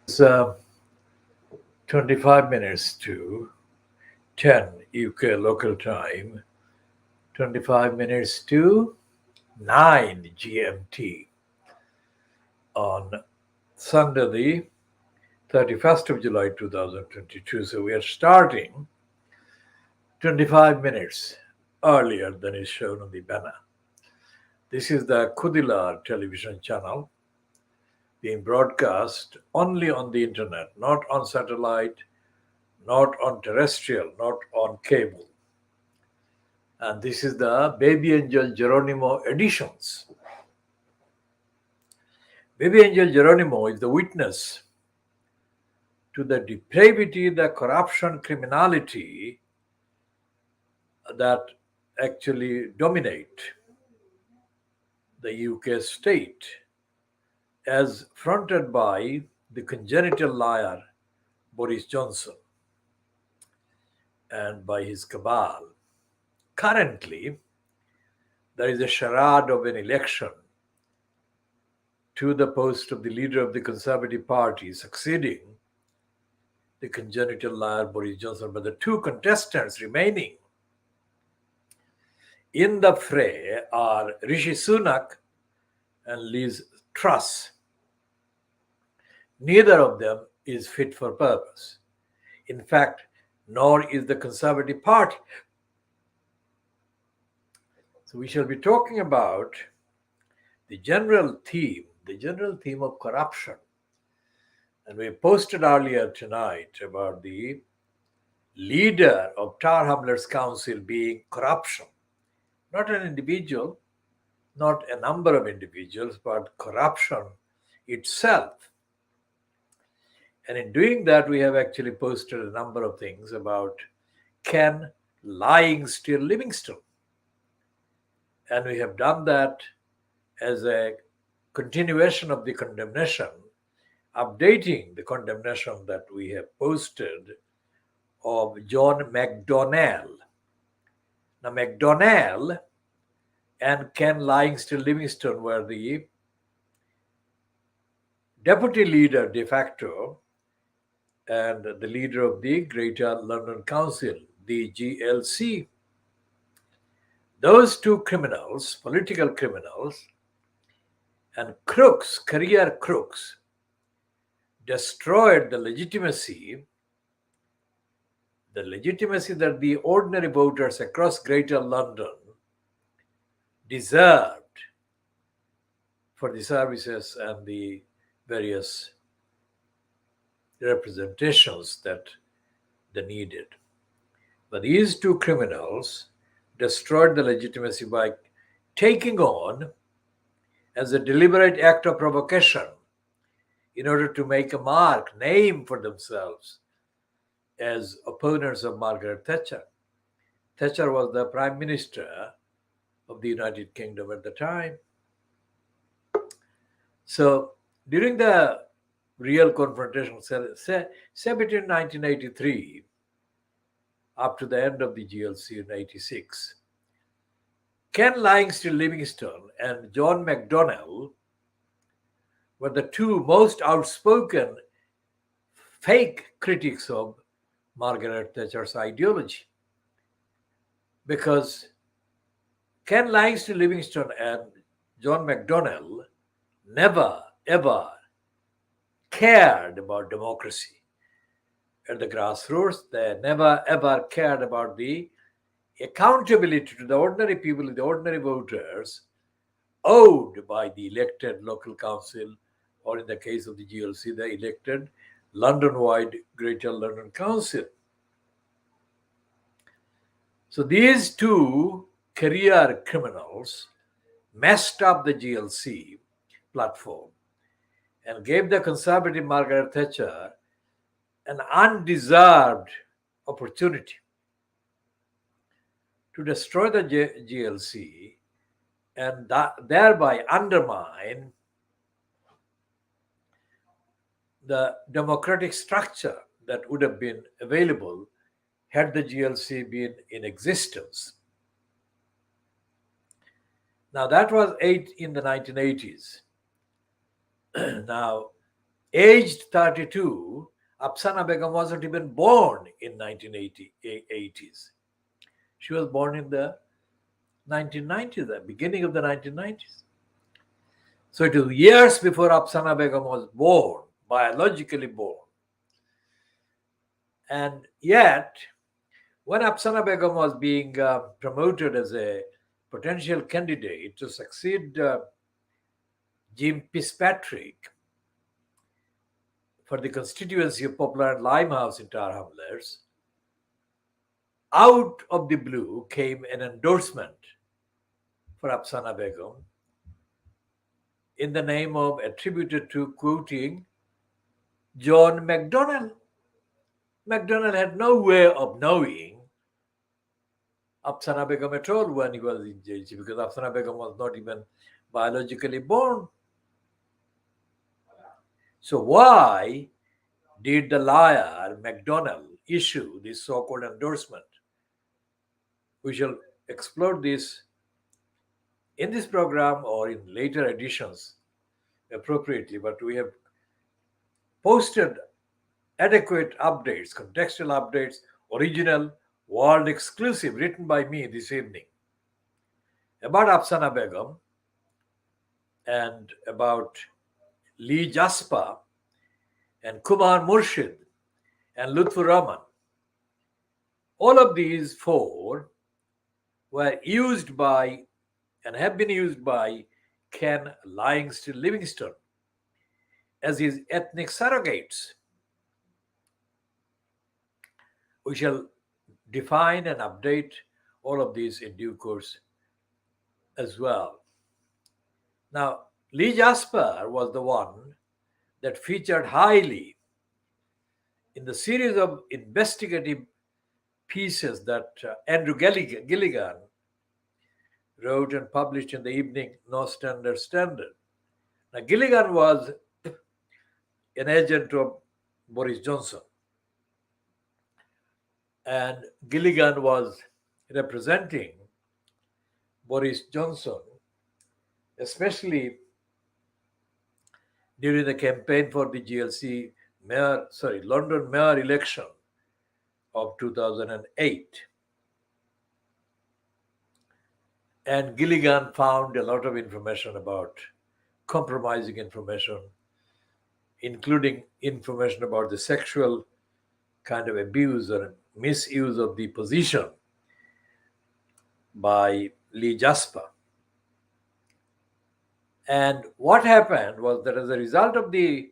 It's 25 minutes to 10 UK local time, 25 minutes to 9 GMT on Sunday, the 31st of July 2022. So we are starting 25 minutes earlier than is shown on the banner. This is the Khoodeelaar television channel being broadcast only on the internet, not on satellite, not on terrestrial, not on cable. And this is the Baby Angel Geronimo editions. Baby Angel Geronimo is the witness to the depravity, the corruption, criminality that actually dominate the UK state, as fronted by the congenital liar Boris Johnson and by his cabal. Currently, there is a charade of an election to the post of the leader of the Conservative Party, succeeding the congenital liar Boris Johnson. But the two contestants remaining in the fray are Rishi Sunak and Liz Truss. Neither of them is fit for purpose. In fact, nor is the Conservative Party. So we shall be talking about the general theme of corruption. And we posted earlier tonight about the leader of Tower Hamlets Council being corruption. Not an individual, not a number of individuals, but corruption itself. And in doing that, we have actually posted a number of things about can lying steal Livingstone? And we have done that as a continuation of the condemnation, updating the condemnation that we have posted of John McDonnell. Now, McDonnell and Ken Lying Still Livingstone were the deputy leader de facto and the leader of the Greater London Council, the GLC. Those two criminals, political criminals, and crooks, career crooks, destroyed the legitimacy that the ordinary voters across Greater London deserved for the services and the various representations that they needed. But these two criminals destroyed the legitimacy by taking on, as a deliberate act of provocation, in order to make a name for themselves as opponents of Margaret Thatcher. Thatcher was the Prime Minister of the United Kingdom at the time. So during the real confrontation, say between 1983 up to the end of the GLC in 86, Ken Lying Still Livingstone and John McDonnell were the two most outspoken fake critics of Margaret Thatcher's ideology. Because Ken Lying Still Livingstone and John McDonnell never, ever cared about democracy at the grassroots. They never, ever cared about the accountability to the ordinary people, the ordinary voters, owed by the elected local council, or in the case of the GLC, the elected London-wide Greater London Council. So these two career criminals messed up the GLC platform and gave the conservative Margaret Thatcher an undeserved opportunity to destroy the GLC and thereby undermine the democratic structure that would have been available had the GLC been in existence. Now, that was in the 1980s. Now, aged 32, Afsana Begum wasn't even born in 1980s. She was born in the 1990s, the beginning of the 1990s. So it was years before Afsana Begum was born, biologically born. And yet, when Afsana Begum was being promoted as a potential candidate to succeed Jim Fitzpatrick for the constituency of Poplar and Limehouse in Tower Hamlets, out of the blue came an endorsement for Afsana Begum in the name of, attributed to, quoting, John MacDonald. MacDonald had no way of knowing Afsana Begum at all when he was in JC, because Afsana Begum was not even biologically born. So why did the liar MacDonald issue this so-called endorsement? We shall explore this in this program or in later editions appropriately, but we have posted adequate updates, contextual updates, original, world exclusive, written by me this evening about Afsana Begum and about Lee Jaspa and Kumar Murshid and Lutfur Rahman. All of these four were used by and have been used by Ken Livingstone as his ethnic surrogates. We shall define and update all of these in due course as well. Now, Lee Jasper was the one that featured highly in the series of investigative pieces that Andrew Gilligan wrote and published in the Evening Standard. Now, Gilligan was an agent of Boris Johnson, and Gilligan was representing Boris Johnson, especially during the campaign for the London mayor election of 2008. And Gilligan found a lot of information about compromising information, including information about the sexual kind of abuse or misuse of the position by Lee Jasper. And what happened was that as a result of the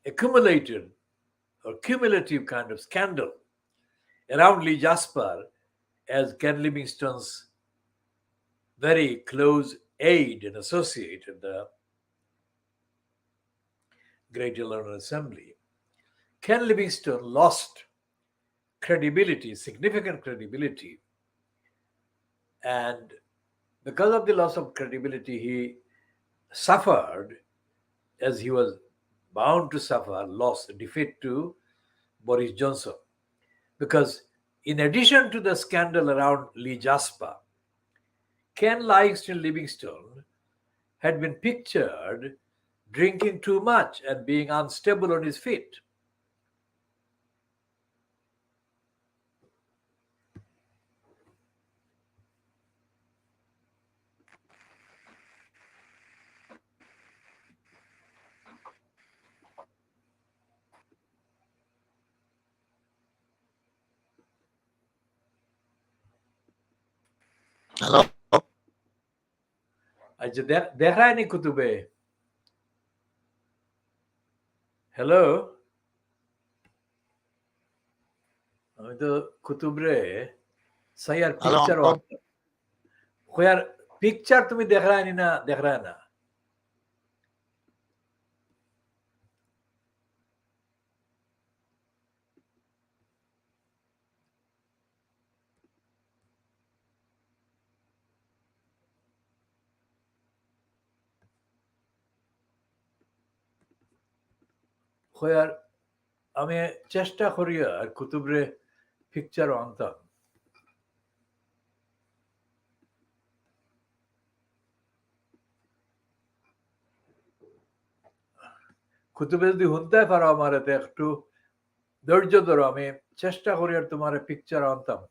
accumulated or cumulative kind of scandal around Lee Jasper as Ken Livingstone's very close aide and associate in the Greater London Assembly, Ken Livingstone lost credibility, significant credibility. And because of the loss of credibility, he suffered, as he was bound to suffer, defeat to Boris Johnson. Because in addition to the scandal around Lee Jasper, Ken Livingstone had been pictured drinking too much and being unstable on his feet. Hello. আচ্ছা দেখায়নি কুতুবে hello আমি তো কুতুবরে সাইয়ার picture খোয়ার picture তুমি দেখায়নি না দেখায় না খোয়ার আমি চেষ্টা করি আর কুতুবরে পিকচার আনতাম কুতুবে যদি শুনতে পারো আমার এতে একটু ধৈর্য ধরো, আমি চেষ্টা করি আর তোমার পিকচার আনতাম।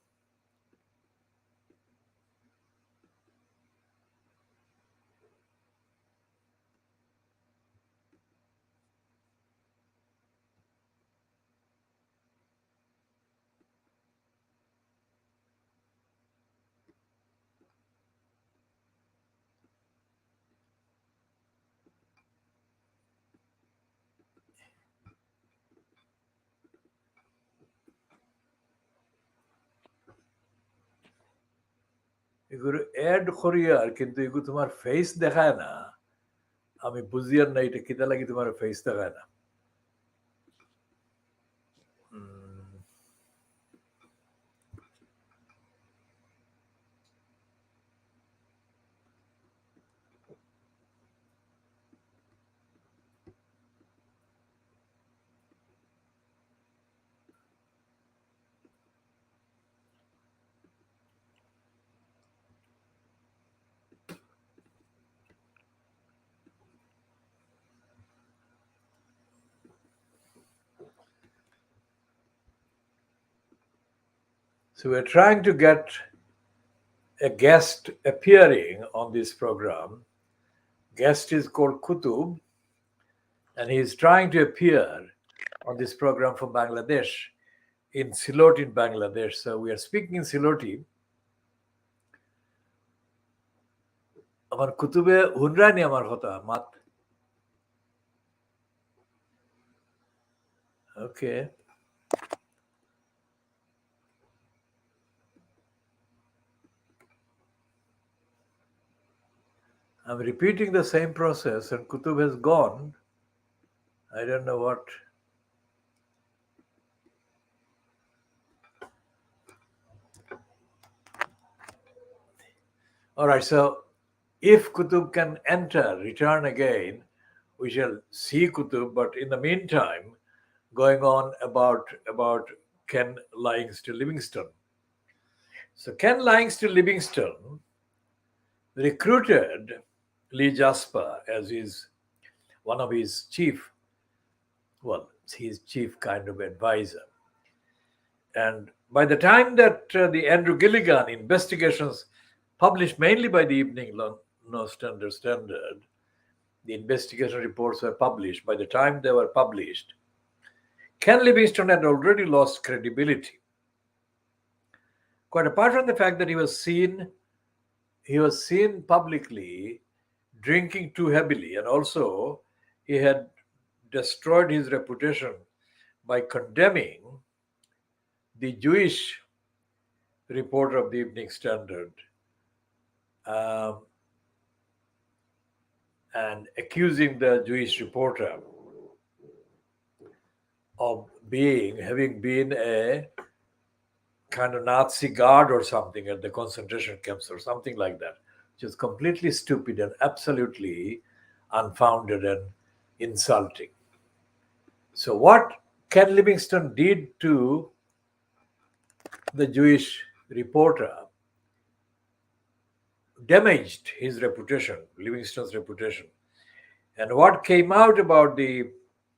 এগুলো অ্যাড করি আর, কিন্তু এগুলো তোমার ফেস দেখায় না। আমি বুঝি আর না এটা কিতা লাগি তোমার ফেস দেখায় না। So we're trying to get a guest appearing on this program. Guest is called Kutub, and he's trying to appear on this program from Bangladesh, in Siloti in Bangladesh. So we are speaking in Siloti. আমার কুতুবে হুনরানি আমার কথা মাত। Okay. I'm repeating the same process and Kutub has gone. I don't know what. All right, so if Kutub can enter, return again, we shall see Kutub. But in the meantime, going on about Ken Livingston Livingston. So Ken Livingston Livingston recruited Lee Jasper as one of his chief kind of advisor. And by the time that the Andrew Gilligan investigations, published mainly by the Evening Standard, the investigation reports were published. By the time they were published, Ken Livingstone had already lost credibility. Quite apart from the fact that he was seen publicly drinking too heavily, and also he had destroyed his reputation by condemning the Jewish reporter of the Evening Standard and accusing the Jewish reporter of having been a kind of Nazi guard or something at the concentration camps or something like that, which is completely stupid and absolutely unfounded and insulting. So what Ken Livingstone did to the Jewish reporter damaged his reputation, Livingstone's reputation. And what came out about the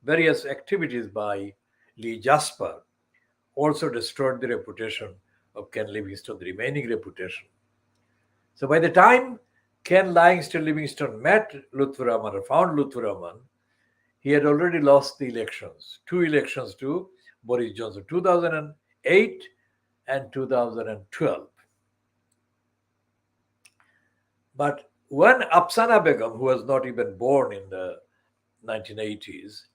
various activities by Lee Jasper also destroyed the reputation of Ken Livingstone, the remaining reputation. So by the time Ken Livingstone met Lutfur Rahman or found Lutfur Rahman, he had already lost the elections, 2 elections to Boris Johnson, 2008 and 2012. But when Afsana Begum, who was not even born in the 1980s,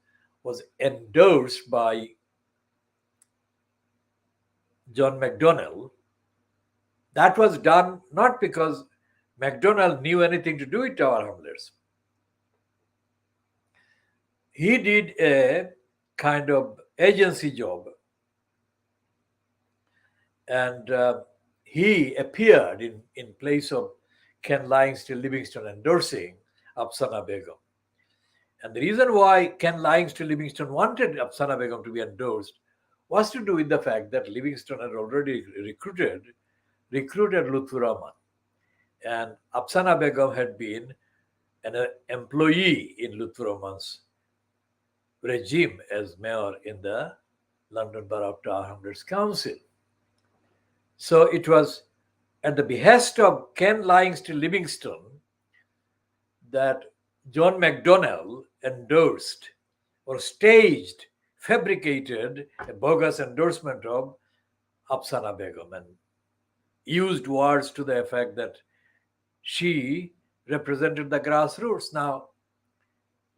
was endorsed by John McDonnell, that was done not because McDonnell knew anything to do with Tower Hamlets. He did a kind of agency job, and he appeared in place of Ken Livingstone endorsing Afsana Begum. And the reason why Ken Livingstone wanted Afsana Begum to be endorsed was to do with the fact that Livingstone had already recruited Lutfur Rahman. And Afsana Begum had been an employee in Lutfur Rahman's regime as mayor in the London Borough of Tower Hamlets Council. So it was at the behest of Ken Livingston Livingstone that John MacDonnell endorsed or staged, fabricated a bogus endorsement of Afsana Begum and used words to the effect that she represented the grassroots. Now,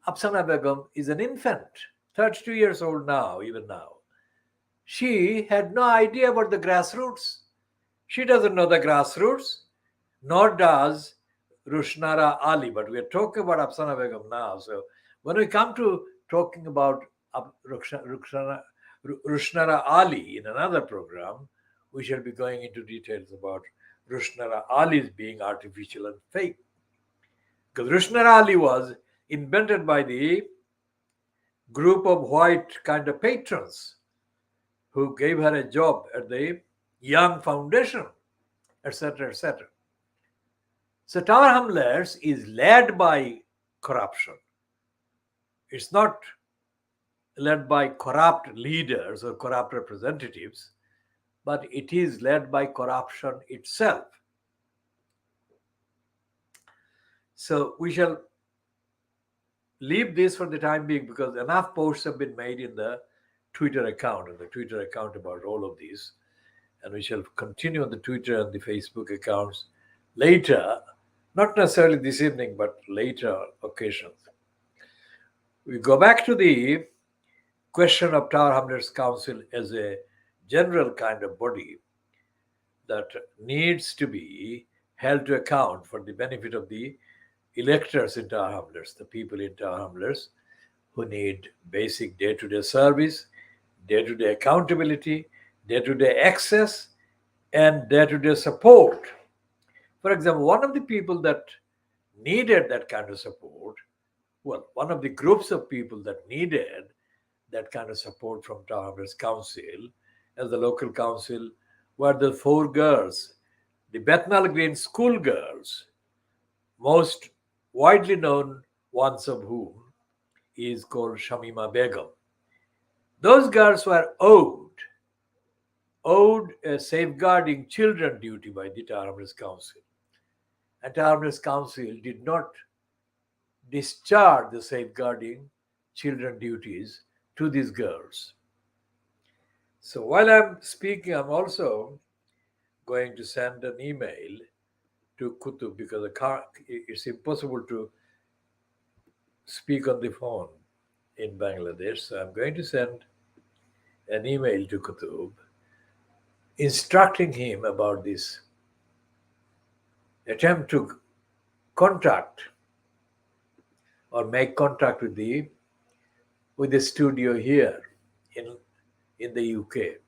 Afsana Begum is an infant, 32 years old now, even now. She had no idea about the grassroots. She doesn't know the grassroots, nor does Rushnara Ali. But we are talking about Afsana Begum now. So when we come to talking about Rushnara Ali in another program, we shall be going into details about Rushnara Ali's being artificial and fake. Because Rushnara Ali was invented by the group of white kind of patrons who gave her a job at the Young Foundation, etc., etc. So Tower Hamlets is led by corruption. It's not led by corrupt leaders or corrupt representatives, but it is led by corruption itself. So we shall leave this for the time being because enough posts have been made in the Twitter account about all of these. And we shall continue on the Twitter and the Facebook accounts later, not necessarily this evening, but later occasions. We go back to the question of Tower Hamlets Council as a general kind of body that needs to be held to account for the benefit of the electors in Tower Hamlets, the people in Tower Hamlets who need basic day-to-day service, day-to-day accountability, day-to-day access, and day-to-day support. For example, one of the people that needed that kind of support, well, one of the groups of people that needed that kind of support from Tower Hamlets Council as the local council were the 4 girls, the Bethnal Green school girls, most widely known ones of whom is called Shamima Begum. Those girls were owed a safeguarding children duty by the Tower Hamlets Council. And Tower Hamlets Council did not discharge the safeguarding children duties to these girls. So while I'm speaking, I'm also going to send an email to Kutub because it's impossible to speak on the phone in Bangladesh. So I'm going to send an email to Kutub instructing him about this attempt to contact or make contact with the studio here in the UK.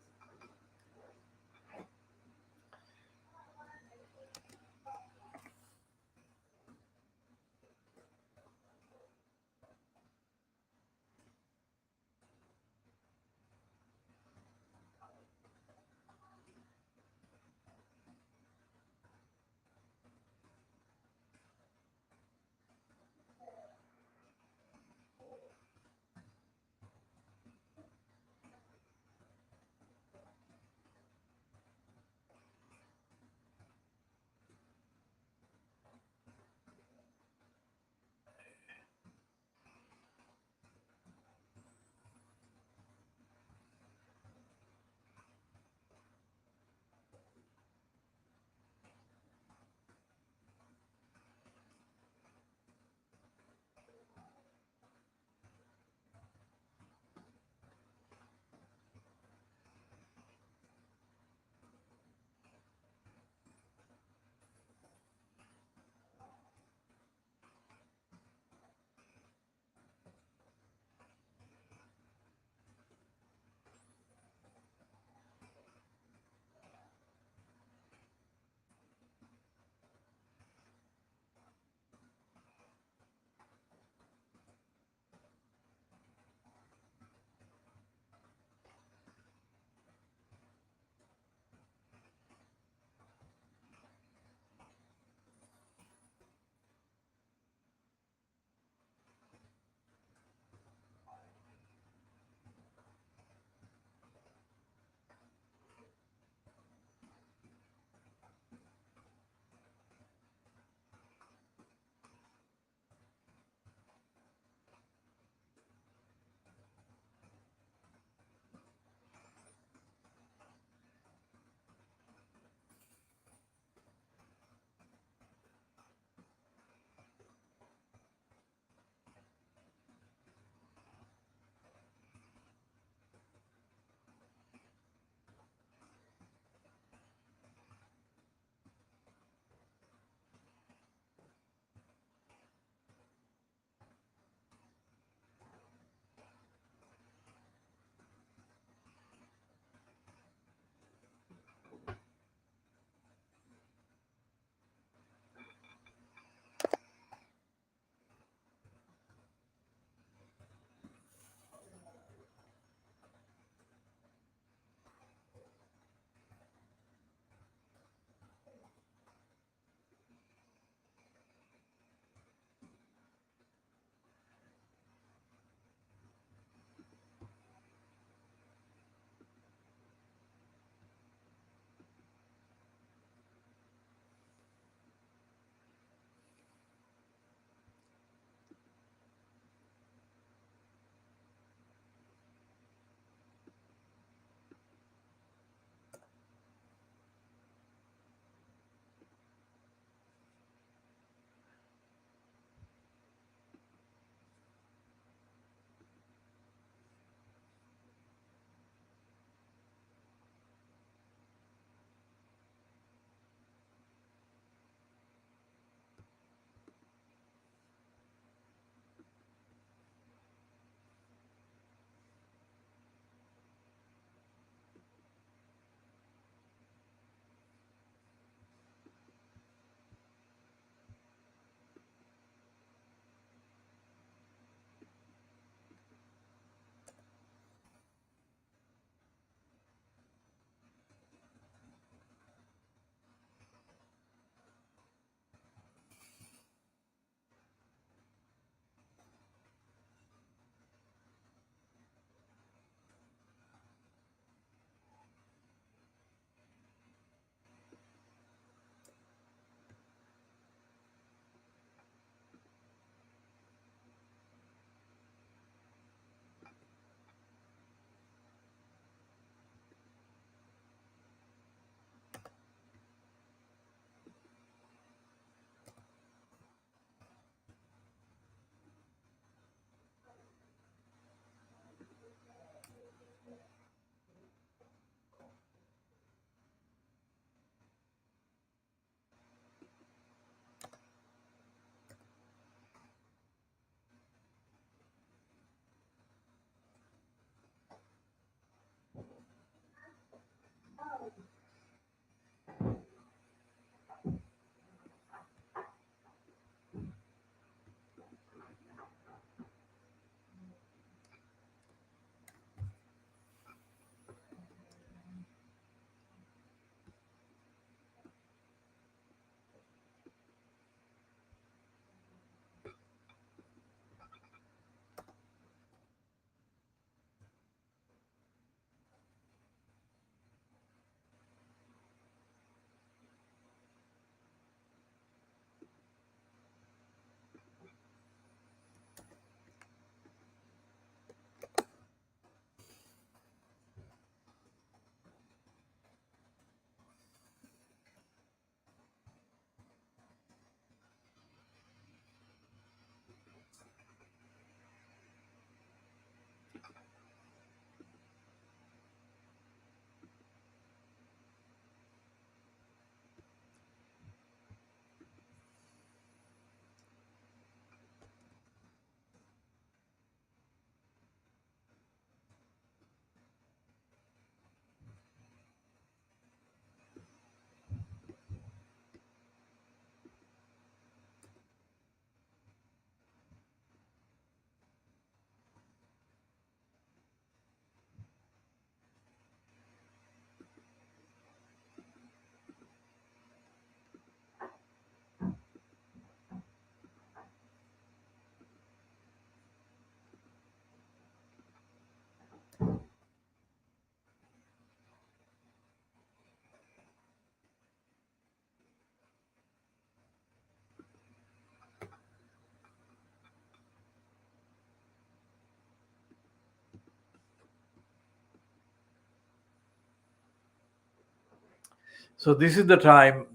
So this is the time,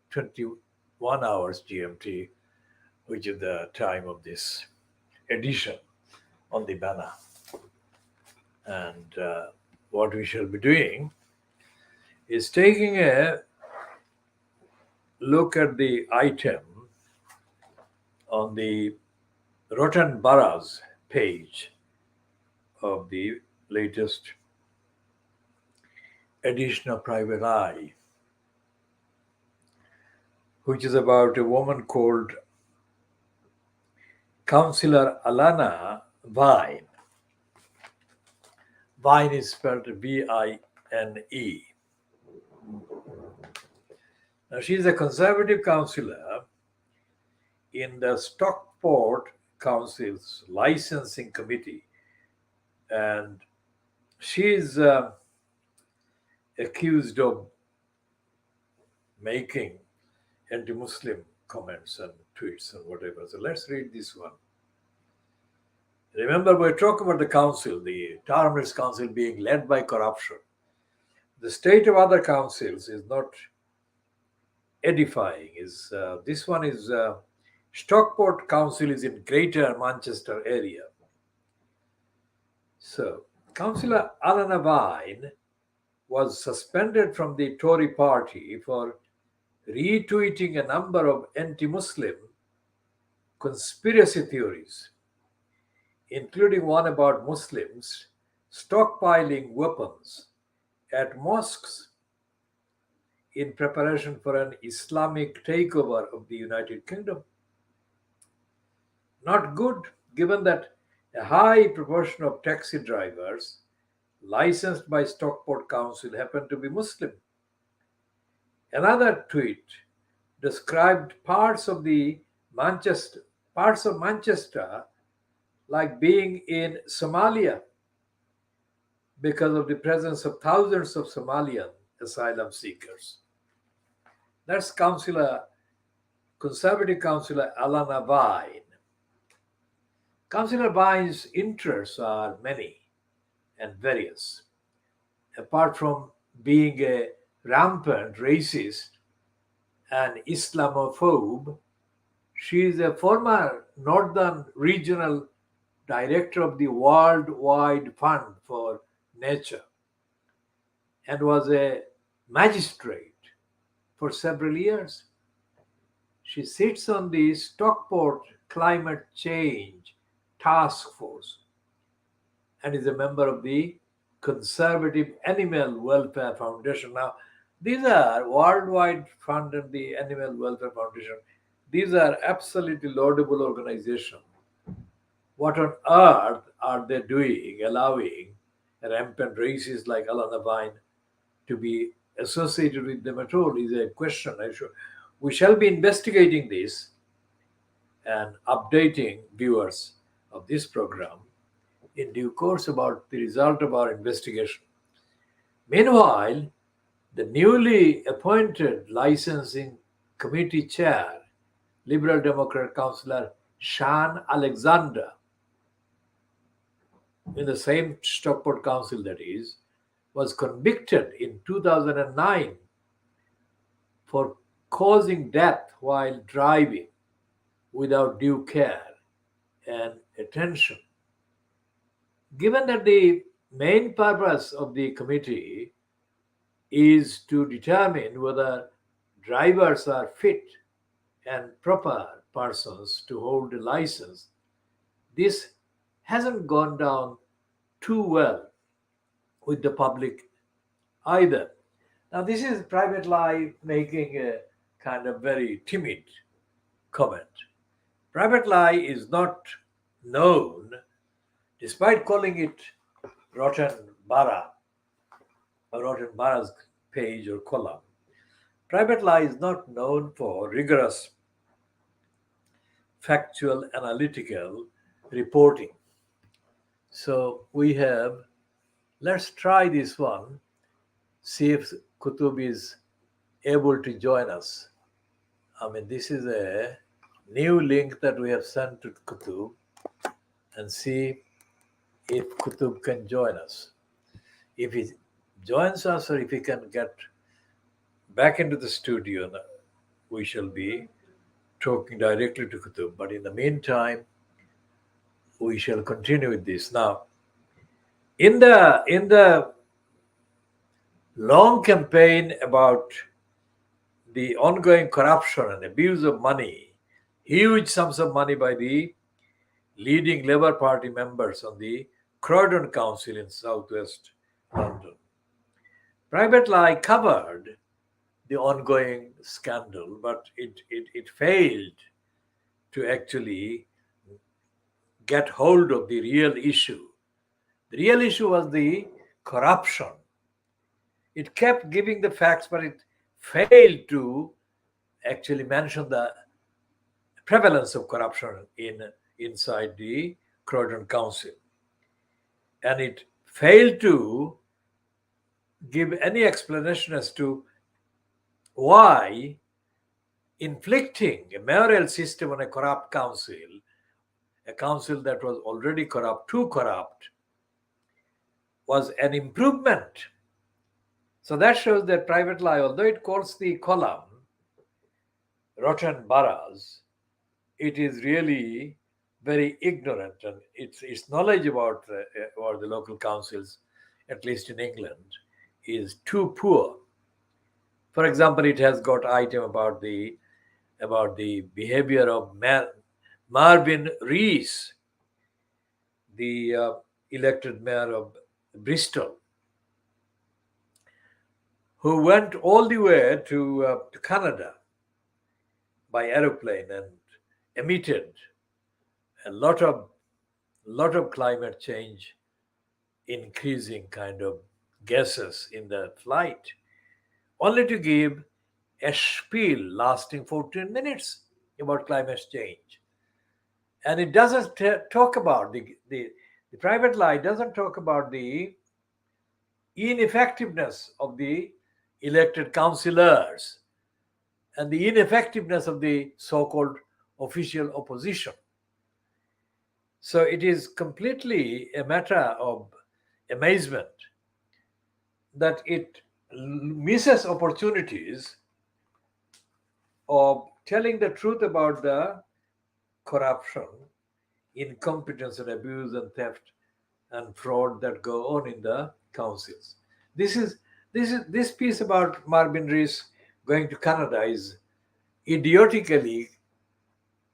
21 hours GMT, which is the time of this edition on the banner. And what we shall be doing is taking a look at the item on the Rotten Boroughs page of the latest edition of Private Eye, which is about a woman called Councillor Allama Vine. Vine is spelled Vine. Now, she is a Conservative councillor in the Stockport Council's licensing committee, and she is accused of making anti-Muslim comments and tweets and whatever. So let's read this one. Remember, we're talking about the council, the Tower Council being led by corruption. The state of other councils is not edifying. This one is Stockport Council is in Greater Manchester area. So, Councillor Allama Vine was suspended from the Tory party for retweeting a number of anti-Muslim conspiracy theories, including one about Muslims stockpiling weapons at mosques in preparation for an Islamic takeover of the United Kingdom. Not good, given that a high proportion of taxi drivers licensed by Stockport Council happen to be Muslim. Another tweet described parts of Manchester like being in Somalia because of the presence of thousands of Somalian asylum seekers. That's Conservative Councillor Allama Vine. Councillor Vine's interests are many and various. Apart from being a rampant racist and Islamophobe, she is a former Northern Regional Director of the Worldwide Fund for Nature and was a magistrate for several years. She sits on the Stockport Climate Change Task Force and is a member of the Conservative Animal Welfare Foundation. Now, these are Worldwide Fund and the Animal Welfare Foundation. These are absolutely laudable organizations. What on earth are they doing, allowing a rampant racist like Allama Vine to be associated with them at all is a question. We shall be investigating this and updating viewers of this program in due course about the result of our investigation. Meanwhile, the newly appointed licensing committee chair, Liberal Democrat Councillor Shan Alexander, in the same Stockport Council that is, was convicted in 2009 for causing death while driving without due care and attention. Given that the main purpose of the committee is to determine whether drivers are fit and proper persons to hold a license, this hasn't gone down too well with the public either. Now, this is Private Lie making a kind of very timid comment. Private Lie is not known, despite calling it Rotten Borough, or Rotten Boroughs page or column. Private Lie is not known for rigorous, factual, analytical reporting. So let's try this one, see if Kutub is able to join us. This is a new link that we have sent to Kutub, and see if Kutub can join us. If he joins us, or if he can get back into the studio. And we shall be talking directly to Kutub. But in the meantime, we shall continue with this. Now, in the long campaign about the ongoing corruption and abuse of money, huge sums of money by the leading Labour Party members on the Croydon Council in southwest London, Private Lie covered the ongoing scandal, but it failed to actually get hold of the real issue. The real issue was the corruption. It kept giving the facts, but it failed to actually mention the prevalence of corruption inside the Croydon Council. And it failed to give any explanation as to why inflicting a mayoral system on a corrupt council, a council that was already corrupt, too corrupt, was an improvement. So that shows that Private Lie, although it calls the column rotten boroughs, it is really very ignorant, and its knowledge about the local councils, at least in England, is too poor. For example, it has got item about the behavior of Marvin Reith, the elected mayor of Bristol, who went all the way to Canada by aeroplane and emitted a lot of climate change increasing kind of gases in the flight, only to give a spiel lasting 14 minutes about climate change. And it doesn't talk about the Private Lie doesn't talk about the ineffectiveness of the elected councillors and the ineffectiveness of the so-called official opposition. So it is completely a matter of amazement that it misses opportunities of telling the truth about the corruption, incompetence and abuse and theft and fraud that go on in the councils. This piece about Marvin Rees going to Canada is idiotically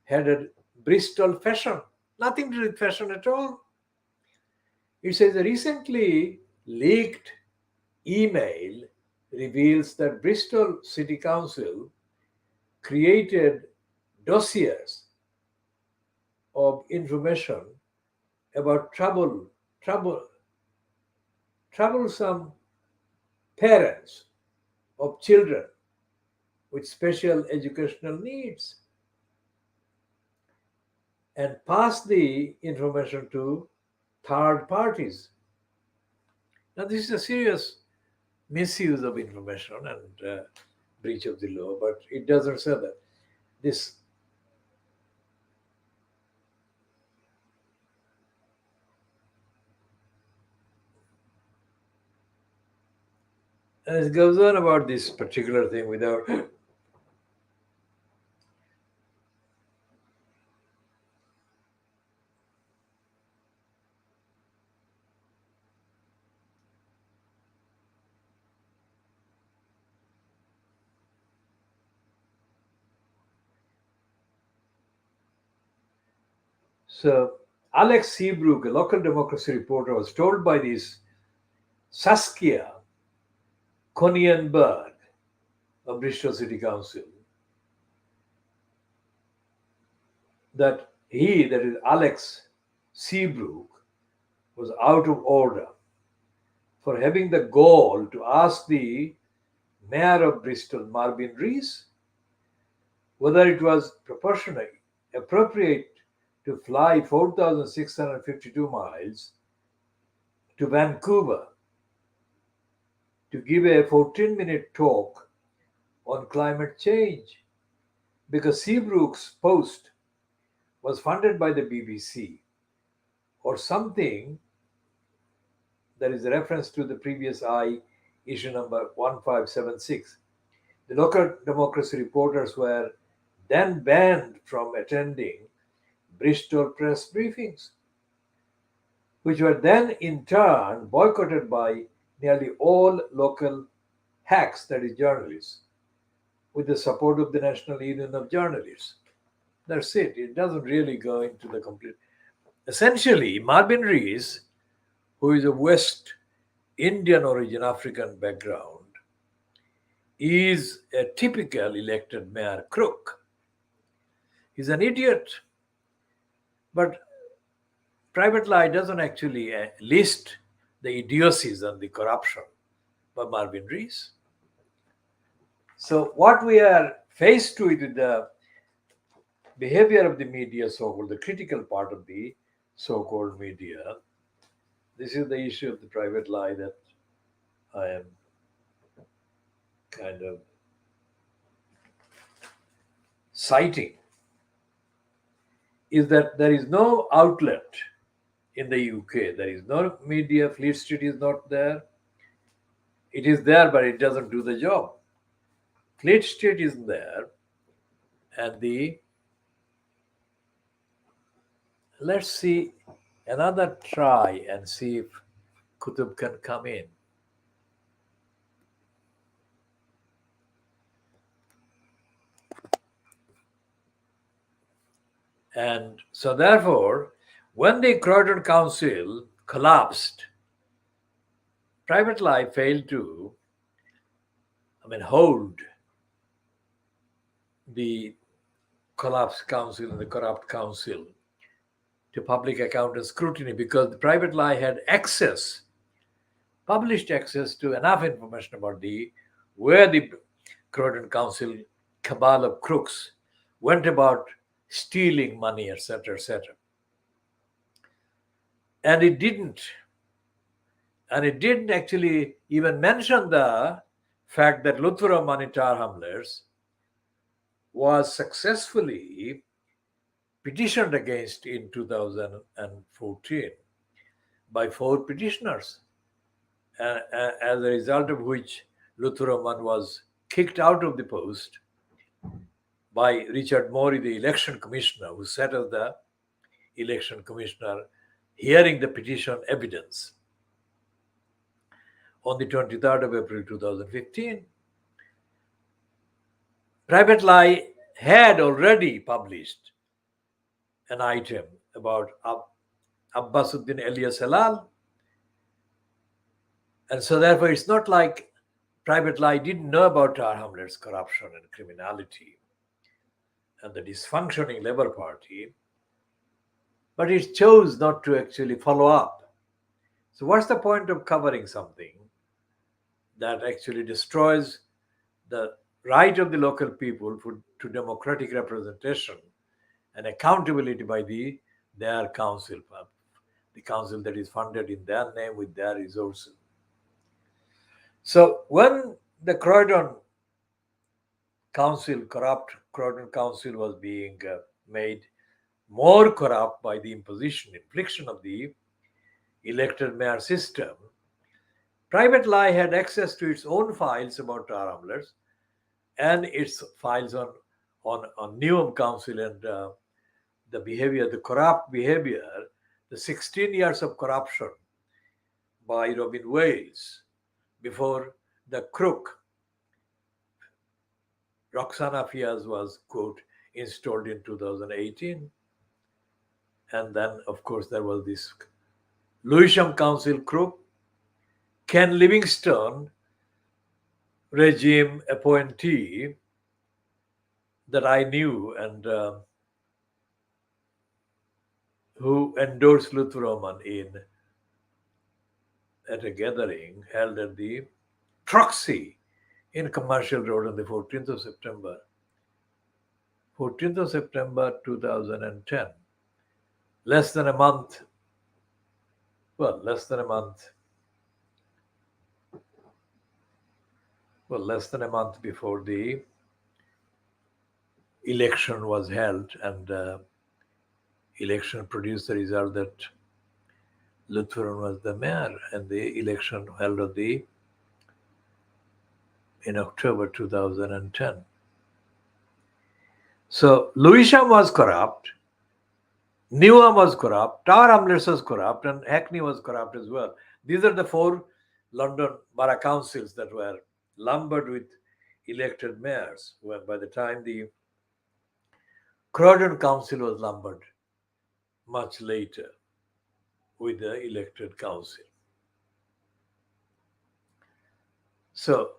headed Bristol fashion. Nothing to do with fashion at all. It says a recently leaked email reveals that Bristol City Council created dossiers of information about troublesome parents of children with special educational needs and pass the information to third parties. Now, this is a serious misuse of information and breach of the law, but it doesn't say that. This and it goes on about this particular thing without So Alex Seabrook, a local democracy reporter, was told by this Saskia Conienberg of Bristol City Council that that is Alex Seabrook, was out of order for having the gall to ask the mayor of Bristol, Marvin Rees, whether it was proportionate, appropriate to fly 4,652 miles to Vancouver to give a 14-minute talk on climate change, because Seabrook's post was funded by the BBC or something. That is a reference to the previous issue number 1576. The local democracy reporters were then banned from attending Bristol press briefings, which were then in turn boycotted by nearly all local hacks, that is, journalists, with the support of the National Union of Journalists. That's it. It doesn't really go into the complete. Essentially, Marvin Rees, who is of West Indian origin, African background, is a typical elected mayor crook. He's an idiot. But private lie doesn't actually list the idiocies and the corruption by Marvin Rees. So what we are faced with the behavior of the media, so-called the critical part of the so-called media, this is the issue of the private lie that I am kind of citing, is that there is no outlet in the UK. There is no media. Fleet Street is not there. It is there, but it doesn't do the job. Fleet Street is there, and let's see another try and see if Qutb can come in. And so therefore, when the Croydon Council collapsed, private lie failed to, hold the collapsed council and the corrupt council to public account and scrutiny, because the private lie had published access to enough information about where the Croydon Council cabal of crooks went about stealing money, etc., etc. And it didn't actually even mention the fact that Lutfur Rahman Tar Hamlers was successfully petitioned against in 2014 by 4 petitioners, as a result of which Lutfur Rahman was kicked out of the post by Richard Morey, the election commissioner, who sat as the election commissioner hearing the petition evidence on the 23rd of April 2015. Private Lie had already published an item about Abbasuddin Elias Halal. And so therefore it's not like Private Lie didn't know about Tar Hamlet's corruption and criminality and the dysfunctioning Labour Party, but it chose not to actually follow up. So what's the point of covering something that actually destroys the right of the local people to democratic representation and accountability by their council, the council that is funded in their name with their resources? So when the corrupt Croydon Council was being made more corrupt by the infliction of the elected mayor system, Private Lie had access to its own files about Tar Hamlers and its files on Newham Council and the corrupt behavior, the 16 years of corruption by Robin Wales before the crook Roxana Fiaz was, quote, installed in 2018. And then, of course, there was this Lewisham Council crook, Ken Livingstone regime appointee that I knew and who endorsed Lutfur Rahman at a gathering held at the Troxy in Commercial Road on the 14th of September 2010. Less than a month before the election was held, and election produced the result that Lutfur was the mayor, and the election held on the in October 2010. So Lewisham was corrupt, Newham was corrupt, Tower Hamlets was corrupt, and Hackney was corrupt as well. These are the four London borough councils that were lumbered with elected mayors, when by the time the Croydon Council was lumbered much later with the elected council. So,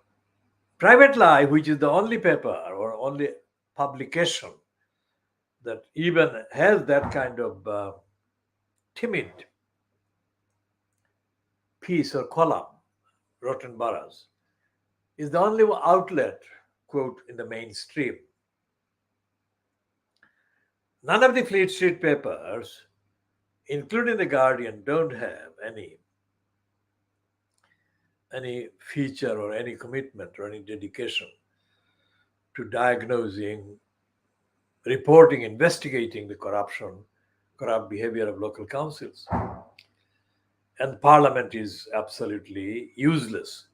Private Life, which is the only paper or only publication that even has that kind of timid piece or column, Rotten Boroughs, is the only outlet, quote, in the mainstream. None of the Fleet Street papers, including The Guardian, don't have any feature or any commitment or any dedication to diagnosing, reporting, investigating the corrupt behavior of local councils. And Parliament is absolutely useless.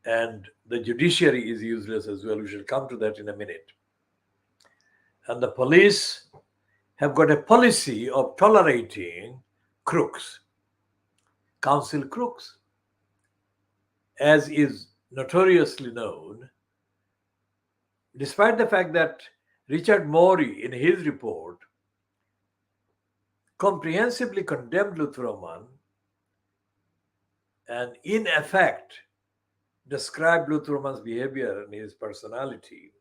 And the judiciary is useless as well. We shall come to that in a minute. And the police have got a policy of tolerating crooks, council crooks. As is notoriously known, despite the fact that Richard Morey, in his report, comprehensively condemned Luthuroman and in effect described Luthuroman's behavior and his personality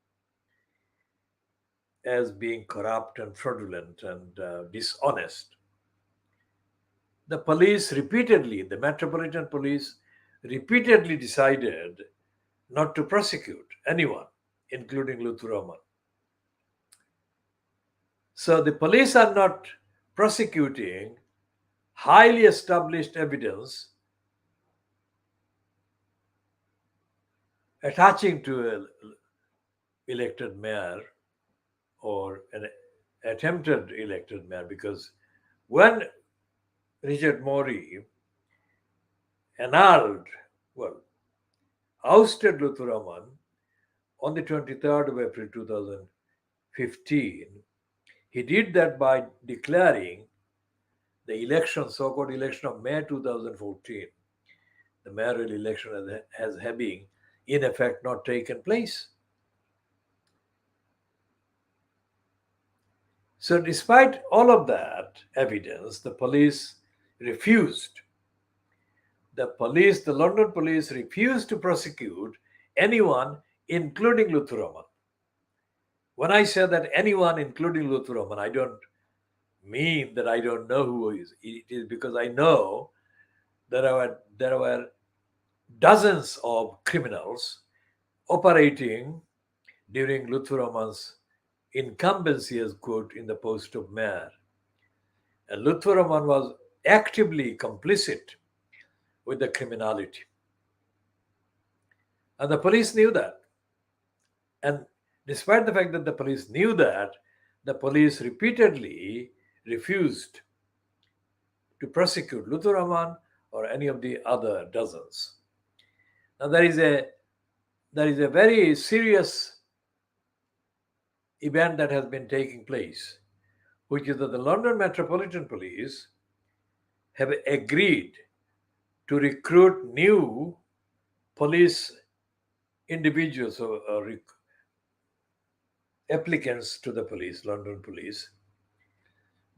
as being corrupt and fraudulent and dishonest. The police repeatedly, the Metropolitan Police repeatedly decided not to prosecute anyone, including Luthuroman. So the police are not prosecuting highly established evidence attaching to an elected mayor or an attempted elected mayor, because when Richard Morey ousted Luthuroman on the 23rd of April 2015, he did that by declaring the election, so-called election of May 2014, the mayoral election as having, in effect, not taken place. So despite all of that evidence, the police refused. The London police refused to prosecute anyone, including Luthuroman. When I say that anyone, including Luthuroman, I don't mean that I don't know who he is. It is because I know there were dozens of criminals operating during Luthuroman's incumbency, as quote, in the post of mayor. And Luthuroman was actively complicit with the criminality. And the police knew that. And despite the fact that the police knew that, the police repeatedly refused to prosecute Luthuroman or any of the other dozens. Now there is a very serious event that has been taking place, which is that the London Metropolitan Police have agreed to recruit new police individuals or applicants to the police, London Police,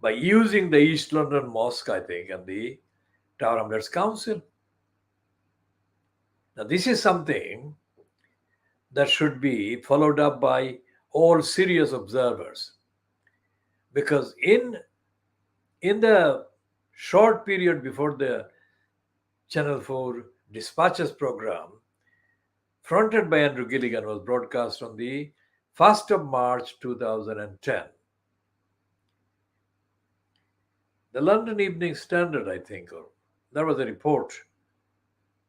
by using the East London Mosque, I think, and the Tower Hamlets Council. Now, this is something that should be followed up by all serious observers, because in the short period before the Channel 4 Dispatches program, fronted by Andrew Gilligan, was broadcast on the 1st of March 2010. The London Evening Standard, I think, or there was a report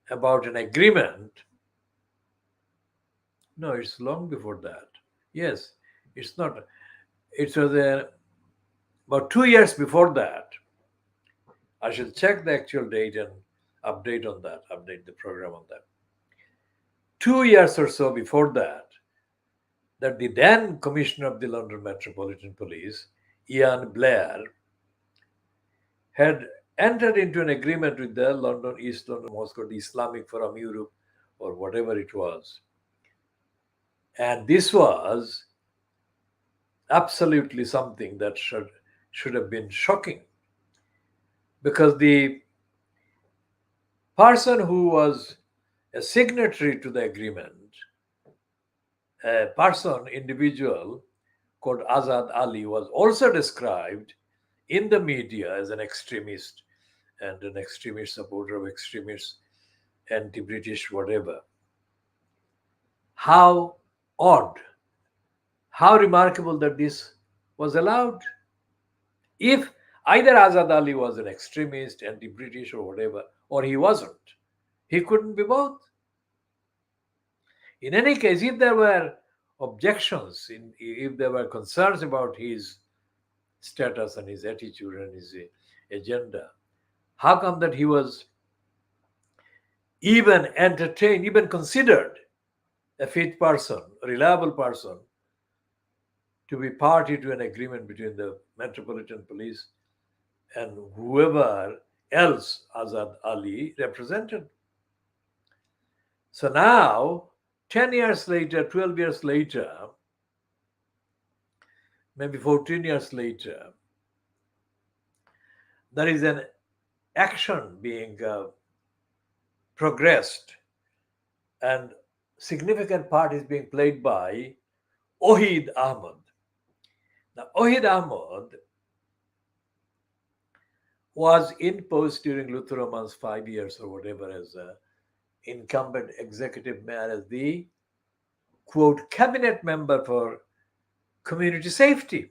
about an agreement. No, it's long before that. Yes, it's not. It was about 2 years before that. I shall check the actual date and update the program on that. 2 years or so before that, that the then Commissioner of the London Metropolitan Police, Ian Blair, had entered into an agreement with the London East London Mosque, or the Islamic Forum Europe, or whatever it was. And this was absolutely something that should have been shocking, because the person who was a signatory to the agreement, a individual called Azad Ali, was also described in the media as an extremist and an extremist supporter of extremists, anti-British, whatever. How odd, how remarkable that this was allowed. If either Azad Ali was an extremist, anti-British, or whatever, or he wasn't, he couldn't be both. In any case, if there were objections, if there were concerns about his status and his attitude and his agenda, how come that he was even entertained, even considered a fit person, a reliable person, to be party to an agreement between the Metropolitan Police and whoever else Azad Ali represented? So now, 10 years later, 12 years later, maybe 14 years later, there is an action being progressed, and significant part is being played by Ohid Ahmed. Now, Ohid Ahmed was in post during Luther Rahman's 5 years or whatever as incumbent executive mayor, as the, quote, cabinet member for community safety.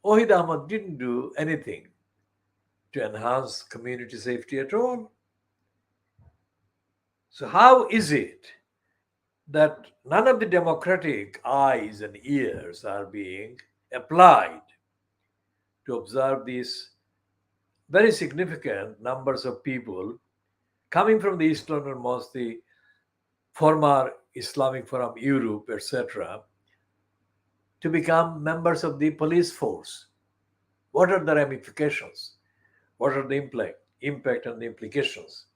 Ohid Ahmed didn't do anything to enhance community safety at all. So how is it that none of the democratic eyes and ears are being applied to observe these very significant numbers of people coming from the East London Mosque, the former Islamic Forum Europe, etc., to become members of the police force? What are the ramifications? What are the impact and the implications?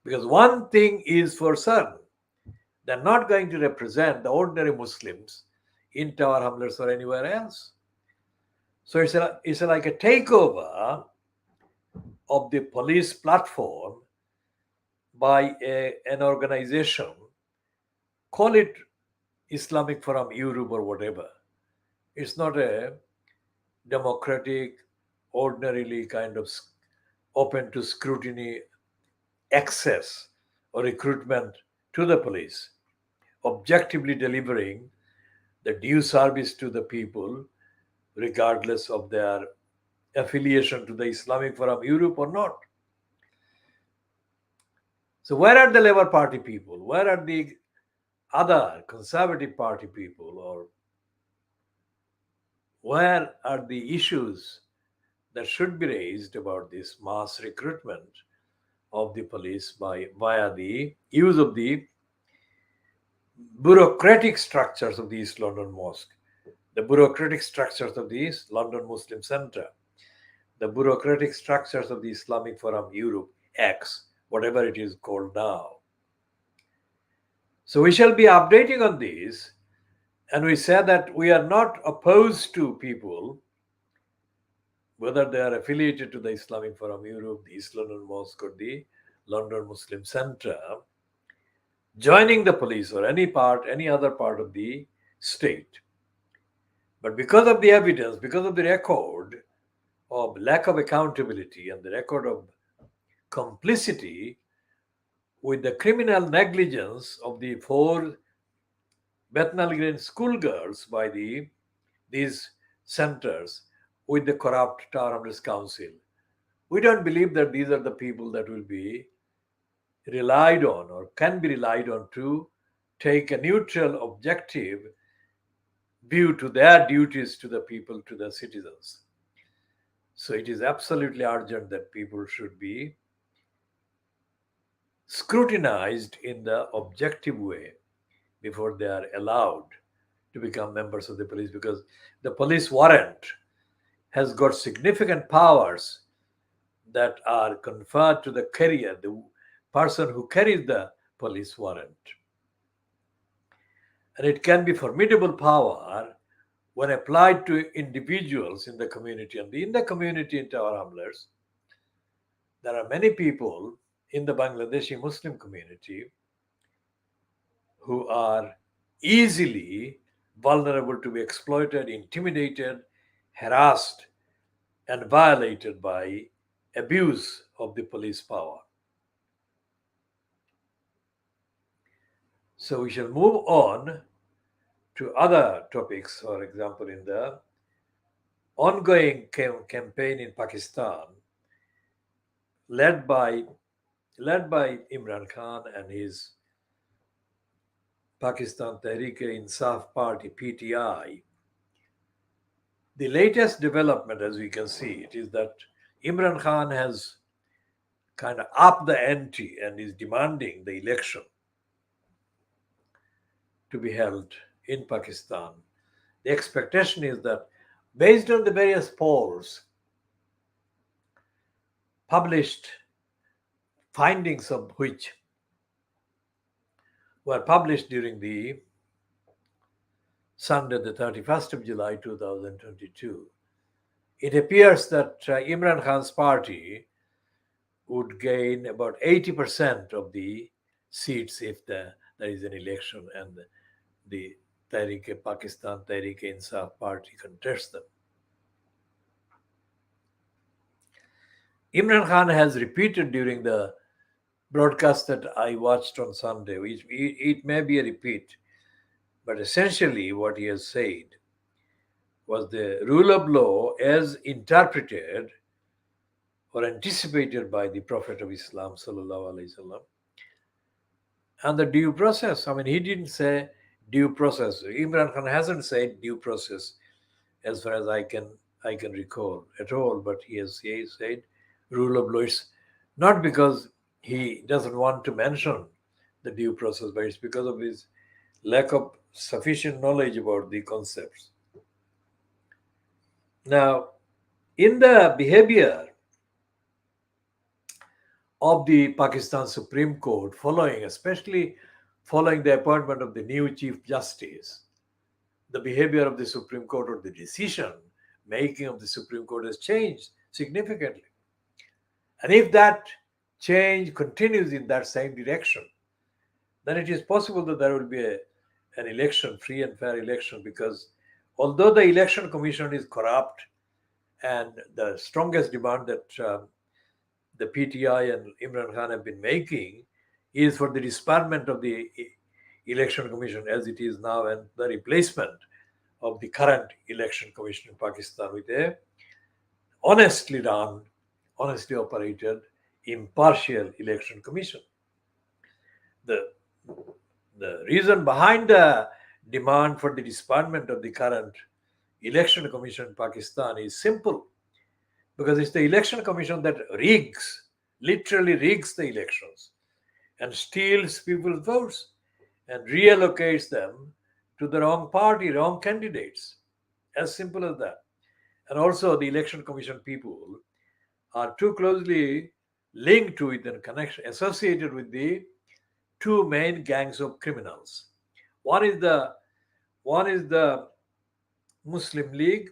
Because one thing is for certain, they're not going to represent the ordinary Muslims in Tower Hamlets or anywhere else. So it's like a takeover of the police platform by an organization, call it Islamic Forum Europe or whatever. It's not a democratic, ordinarily kind of open to scrutiny access or recruitment to the police, objectively delivering the due service to the people, regardless of their affiliation to the Islamic Forum Europe or not. So where are the Labour Party people? Where are the other Conservative Party people? Or where are the issues that should be raised about this mass recruitment of the police via the use of the bureaucratic structures of the East London Mosque, the bureaucratic structures of the East London Muslim Centre, the bureaucratic structures of the Islamic Forum Europe X, whatever it is called now. So we shall be updating on this, and we say that we are not opposed to people, whether they are affiliated to the Islamic Forum Europe, the East London Mosque, or the London Muslim Centre, joining the police or any other part of the state. But because of the evidence, because of the record of lack of accountability and the record of complicity with the criminal negligence of the 4 Bethnal Green schoolgirls by these centers with the corrupt Tower Hamlets Council, we don't believe that these are the people that will be relied on or can be relied on to take a neutral, objective view to their duties to the people, to the citizens. So it is absolutely urgent that people should be scrutinized in the objective way before they are allowed to become members of the police, because the police warrant has got significant powers that are conferred to the carrier, the person who carries the police warrant. And it can be formidable power when applied to individuals in the community. And in the community, in Tower Hamlets, there are many people in the Bangladeshi Muslim community who are easily vulnerable to be exploited, intimidated, harassed, and violated by abuse of the police power. So we shall move on to other topics. For example, in the ongoing campaign in Pakistan, led by Imran Khan and his Pakistan Tehreek-e-Insaf Party (PTI), the latest development, as we can see, it is that Imran Khan has kind of upped the ante and is demanding the election to be held in Pakistan. The expectation is that, based on the various polls published, findings of which were published during the Sunday, the 31st of July 2022, it appears that Imran Khan's party would gain about 80% of the seats if there is an election and the Pakistan Tehreek-e-Insaf Party contests them. Imran Khan has repeated during the broadcast that I watched on Sunday, which it may be a repeat, but essentially what he has said was the rule of law as interpreted or anticipated by the Prophet of Islam sallallahu alaihi wasallam, and the due process. I mean, he didn't say due process. Imran Khan hasn't said due process, as far as I can recall at all. But he said rule of law. It's not because he doesn't want to mention the due process, but it's because of his lack of sufficient knowledge about the concepts. Now, in the behavior of the Pakistan Supreme Court, especially following the appointment of the new Chief Justice, the behavior of the Supreme Court, or the decision making of the Supreme Court, has changed significantly. And if that change continues in that same direction, then it is possible that there will be an election, free and fair election, because although the election commission is corrupt, and the strongest demand that the PTI and Imran Khan have been making is for the disbandment of the election commission as it is now, and the replacement of the current election commission in Pakistan with a honestly run, honestly operated, impartial election commission. The reason behind the demand for the disbandment of the current election commission in Pakistan is simple, because it's the election commission that literally rigs the elections and steals people's votes and reallocates them to the wrong party, wrong candidates. As simple as that. And also the election commission people are too closely linked to it and associated with the two main gangs of criminals. One is the Muslim League,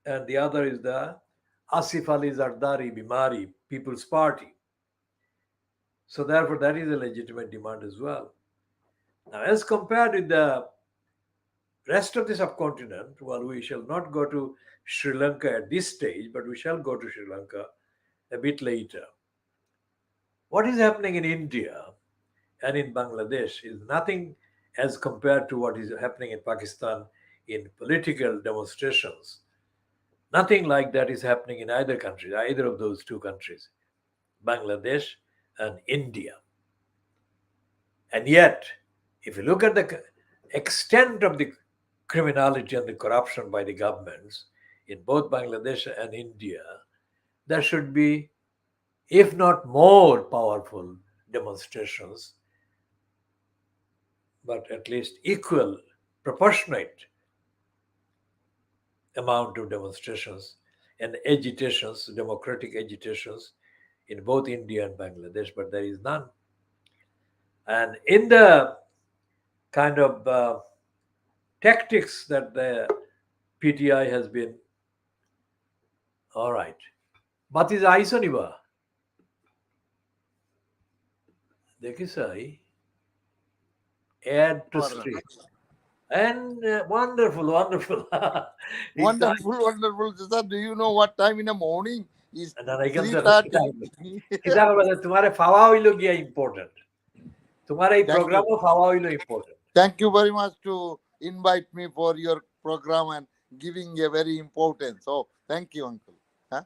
and the other is the Asif Ali Zardari Bimari People's Party. So therefore, that is a legitimate demand as well. Now, as compared with the rest of the subcontinent, well, we shall not go to Sri Lanka at this stage, but we shall go to Sri Lanka a bit later. What is happening in India and in Bangladesh is nothing as compared to what is happening in Pakistan in political demonstrations. Nothing like that is happening in either of those two countries, Bangladesh and India. And yet, if you look at the extent of the criminality and the corruption by the governments in both Bangladesh and India, there should be if not more powerful demonstrations, but at least equal, proportionate amount of demonstrations and agitations, democratic agitations in both India and Bangladesh, but there is none. And in the kind of tactics that the PTI has been, all right, but is Aisoniba? Dekisai, add to stream. And wonderful. Wonderful, wonderful. Sir, do you know what time in the morning? It's And then I can 3:30. तुम्हारे फावा हुई गया important. तुम्हारे program you. फावा हुई important. Thank you very much to invite me for your program and giving a very important. So, thank you, uncle. Huh?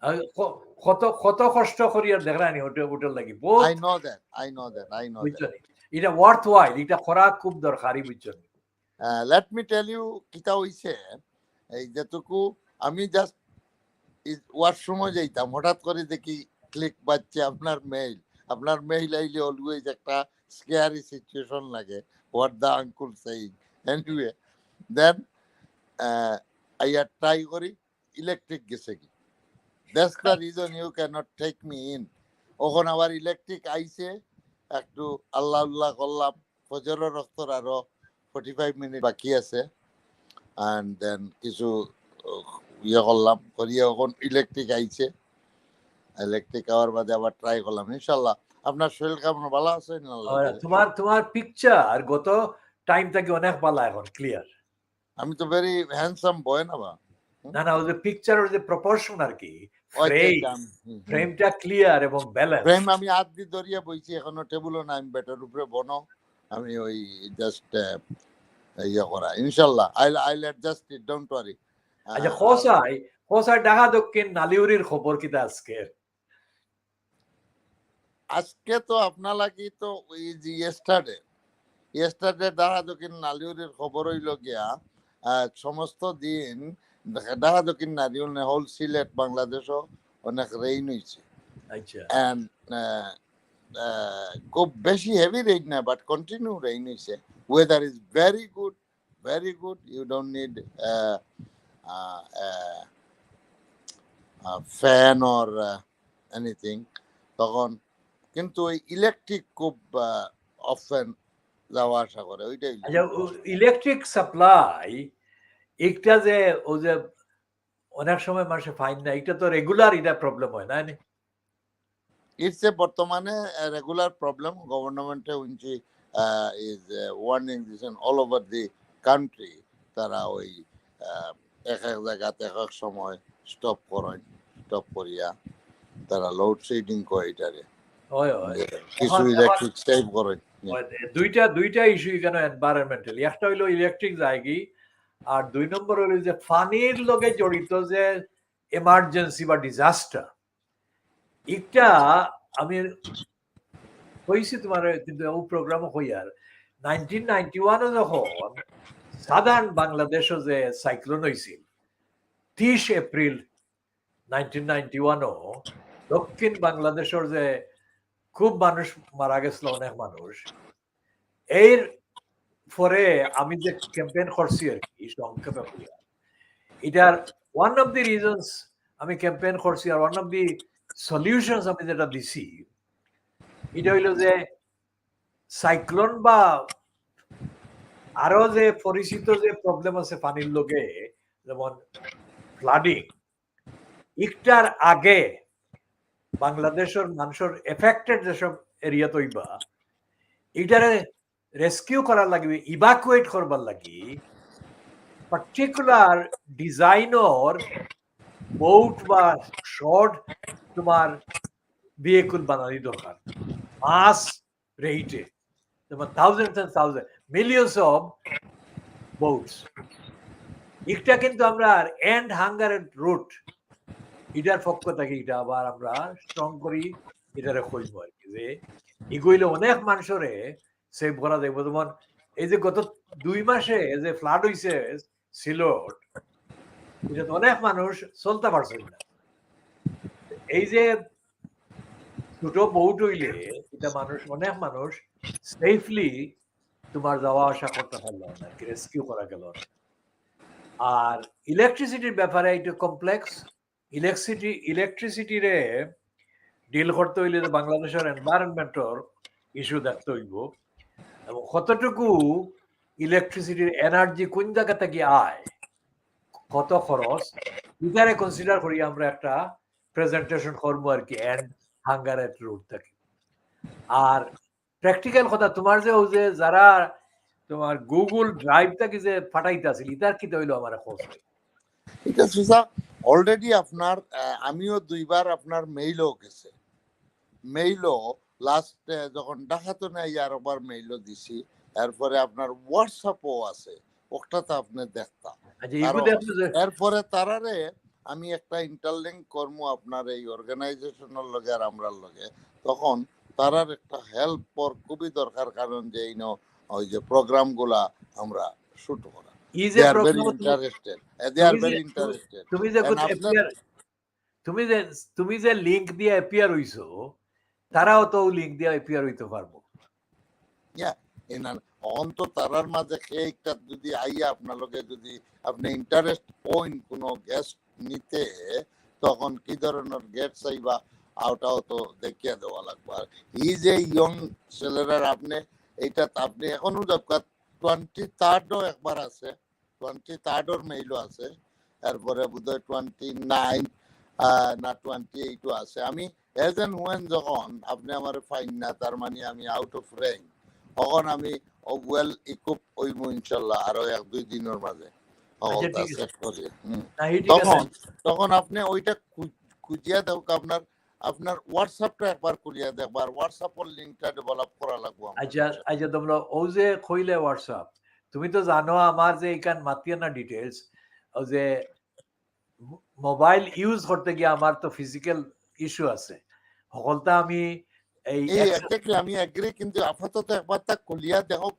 কত কষ্ট করি আর দেখরানি ওটার লাগি I know that. I know that. I know that. এটা worthwhile, এটা করা খুব দরকারি বুঝছেন। Let me tell you কিতা হইছে এই যেটুকু আমি জাস্ট ওয়াশরুমে যাইতাম হঠাৎ করে দেখি ক্লিক বাজছে আপনার মেইল আইলে অলওয়েজ একটা স্কেয়ারি সিচুয়েশন লাগে what the uncle saying anyway then আইয়া ট্রাই করি ইলেকট্রিক গেছে কি that's the reason you can not take me in ওখানে আবার ইলেকট্রিক আইছে একটু আল্লাহ করলাম ফজরের রক্তর আরো 45 মিনিট বাকি আছে and then কিছু ইয়ে করলাম করিয়ে এখন ইলেকট্রিক আইছে ইলেকট্রিক আওয়ার বাদে আবার ট্রাই করলাম ইনশাআল্লাহ আপনার শরীর কেমন ভালো আছে তোমার পিকচার গত টাইম থেকে অনেক ভালো এখন ক্লিয়ার আমি তো ভেরি হ্যান্ডসাম বয় না বা না ওই যে পিকচার ওই যে প্রপোর্শন আর কি ফ্রেমটা ক্লিয়ার এবং ব্যালেন্স ফ্রেম আমি হাত দিয়ে ধরিয়া বইছি এখনো টেবিলও না আমি বেটার উপরে বনো আমি ওই জাস্ট ইয়া করা ইনশাআল্লাহ আইল অ্যাডজাস্ট ইট ডোন্ট ওয়ারি আচ্ছা খোসাই ঢাকা দক্ষিণ নালিউরির খবর কিটা আজকে তো আপনার লাগি তো ওই যে ইয়েস্টারডে ঢাকা দক্ষিণ নালিউরির খবর হইল গিয়া সমস্ত দিন ঢাকা দক্ষিণ নালিউর হোল সিলেট বাংলাদেশও অনেক রেইন হয়েছে খুব বেশি হেভি রেইন না বাট কন্টিনিউ রেইন হয়েছে weather is very good you don't need fan or anything তখন কিন্তু ওই ইলেকট্রিক খুব অফেন যাওয়া আসা করে ওইটাই ইলেকট্রিক সাপ্লাই একটা যে ও যে অনেক সময় মানুষ ফাইন না এটা তো রেগুলার এটা প্রবলেম হয় না ইটস এ বর্তমানে রেগুলার প্রবলেম গভর্নমেন্টে which is warning this all over the country তারা ওই এক জায়গাতে এক সময় স্টপ করিয়া তারা লোডশেডিং করে এটারে কিছু ইলেকট্রিক সেভ করে দুইটা ইস্যু এখানে এনভায়রনমেন্টাল একটা হইলো ইলেকট্রিক জায়গি আর দুই নম্বর হইলো যে পানির লগে জড়িত যে এমার্জেন্সি বা ডিজাস্টার একটা আমি কইছি তোমার কিন্তু ও প্রোগ্রামও হইয়ার 1991 যখন সাধারণ বাংলাদেশও যে সাইক্লোন হয়েছিল 30 এপ্রিল 1991 দক্ষিণ বাংলাদেশের যে খুব মানুষ মারা গেছিল অনেক মানুষ এর পরে আমি যে ক্যাম্পেইন করছি আর কি সংক্ষেপে এটার ওয়ান অফ দি রিজনস আমি ক্যাম্পেইন করছি আর ওয়ান অফ দি সলিউশনস আমি যেটা দিছি এটা হইল যে সাইক্লোন বা আরো যে পরিচিত যে প্রবলেম আছে পানির লগে যেমন ফ্লাডিং একটার আগে বাংলাদেশের মানুষের এফেক্টেড যেসব এরিয়া তৈবা এটারে রেস্কিউ করার লাগবে ইভাকুয়েট করবার লাগি পার্টিকুলার ডিজাইনর বোট বা শর্ট তোমার ভেহিকল বানানি দরকার মাস রেটে যেমন থাউজেন্ড মিলিয়ন্স অফ বোটস একটা কিন্তু আমরা এন্ড হাঙ্গার রুট এটার পক্ষ থেকে এটা আবার আমরা স্ট্রং করি এটারে খুঁজবো আর কি যে এগুলো অনেক মানুষরে সেভ করা দেখবো যেমন এই যে গত 2 মাসে যে ফ্লাড হয়েছে সিলেট এটা অনেক মানুষ চলতে পারছে না এই যে ছোট বোট হইলে এটা মানুষ অনেক মানুষ সেফলি তোমার যাওয়া আসা করতে পারলো না কি রেস্কিউ করা গেল না আর ইলেকট্রিসিটির ব্যাপারে একটু কমপ্লেক্স ইলেকট্রিসিটিরে ডিল করতে হইলে তো বাংলাদেশের এনভায়রনমেন্টর ইস্যু দেখতে হইব এবং কতটুকু ইলেকট্রিসিটির এনার্জি কোন জায়গা থেকে আয় কত খরচ এটারে কনসিডার করি আমরা একটা প্রেজেন্টেশন করবো আর কি এন্ড হাঙ্গারেট রুট থেকে আর প্র্যাকটিক্যাল কথা তোমার যে যারা তোমার গুগল ড্রাইভ থেকে যে ফাটাইতে আছিল ইতার কি হইলো আমার খোঁজ হয় এটা সুসা অলরেডি আপনার আমিও দুইবার আপনার মেইলও গেছে মেইলও লাস্ট যখন ডাকাতো নাই আরবার মেইলও দিছি এরপরে আপনার হোয়াটসঅ্যাপও আছে ওটাতে আপনি দেখতাম এরপরে তারারে আমি একটা ইন্টারলিঙ্ক করবো আপনার এই অর্গানাইজেশনের লগে আর আমরার লগে তখন তারার একটা হেল্প পর খুবই দরকার কারণ যে ওই যে প্রোগ্রামগুলা আমরা শুট করা তুমি যে লিংক দিয়ে অ্যাপিয়ার হইছো তারাও তো লিংক দিয়ে অ্যাপিয়ার হইতে পারবো অন্ত তারার মাঝে একটা যদি আইয়া আপনার লগে যদি আপনি ইন্টারেস্ট পয়েন্ট কোনো গেস্ট নিতে তখন কি ধরনের গেট চাইবা আওটাও তো দেখিয়ে দেওয়া লাগবে আর এই যে ইয়ং ছেলেরা আপনি এইটা আপনি এখনো 23rd একবার আছে 23rd মেইলও আছে এরপরে বোধহয় 29 না 28 আছে আমি এজ এন্ড ওয়েন যখন আপনি আমার ফাইন না তার মানে আমি আউট অফ রেঞ্জ তখন আমি ওয়েল ইকুইপ হইব ইনশাল্লাহ আরো 1-2 দিনের মাঝে তখন আপনি ওইটা খুঁজিয়া দেখ আপনার হোয়াটসঅ্যাপটা একবার খুলিয়া দেখবার হোয়াটসঅ্যাপের লিংকটা ডেভেলপ করা লাগবে আচ্ছা তোমরা ও যে কইলে হোয়াটসঅ্যাপ তুমি তো জানো আমার যে এখান মাতিয়া না ডিটেইলস ও যে মোবাইল ইউজ করতে গিয়ে আমার তো ফিজিক্যাল ইস্যু আছে সকলটা আমি আমি এগ্রি কিন্তু আপাতত একবার তা খুলিয়া দেখো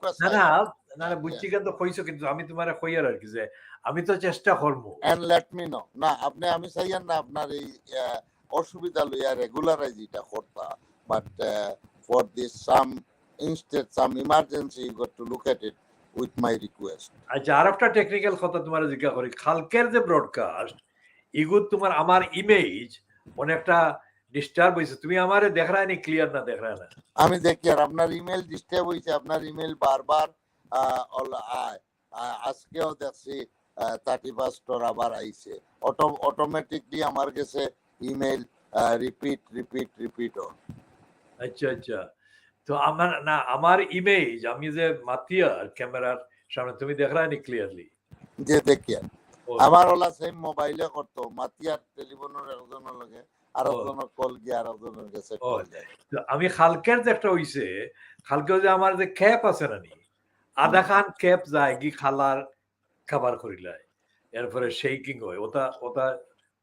না বুঝছি কিন্তু কইছো কিন্তু আমি তোমারে কইয়ার আর কি যে আমি তো চেষ্টা করব এন্ড লেট মি নো না আপনি আমি চাইয়ান না আপনার এই অসুবিধা লইয়া রেগুলারাইজ এটা করতা but for this some instead some emergency you got to look at it with my request আচ্ছা আর একটা টেকনিক্যাল কথা তোমারে জিজ্ঞাসা করি কালকের যে ব্রডকাস্ট ইগো তোমার আমার ইমেজ অনেকটা ডিস্টার্ব হইছে তুমি আমারে দেখরা নি ক্লিয়ার না দেখরা না আমি দেখি আর আপনার ইমেল ডিস্টার্ব হইছে আপনার ইমেল বারবার আজকেও দেখছি 31 আবার আইছে অটোমেটিকলি আমার কাছে ইমেল রিপিট আচ্ছা তো আমার ইমেজ আমি যে মাতিয়ার ক্যামেরার সামনে তুমি দেখরা নি ক্লিয়ারলি যে দেখিয়া আমার ওলা সেম মোবাইলে করতো মাতিয়ার টেলিফোনের একজনের লগে আর একজনের কল গিয়ে আর একজনের কাছে কল যায় আমি খালকের যে একটা হইছে খালকে যে আমার যে ক্যাপ আছে না নি আধা খান ক্যাপ যায় কি খালার খাবার করিলাই এরপরে শেকিং হয় ওটা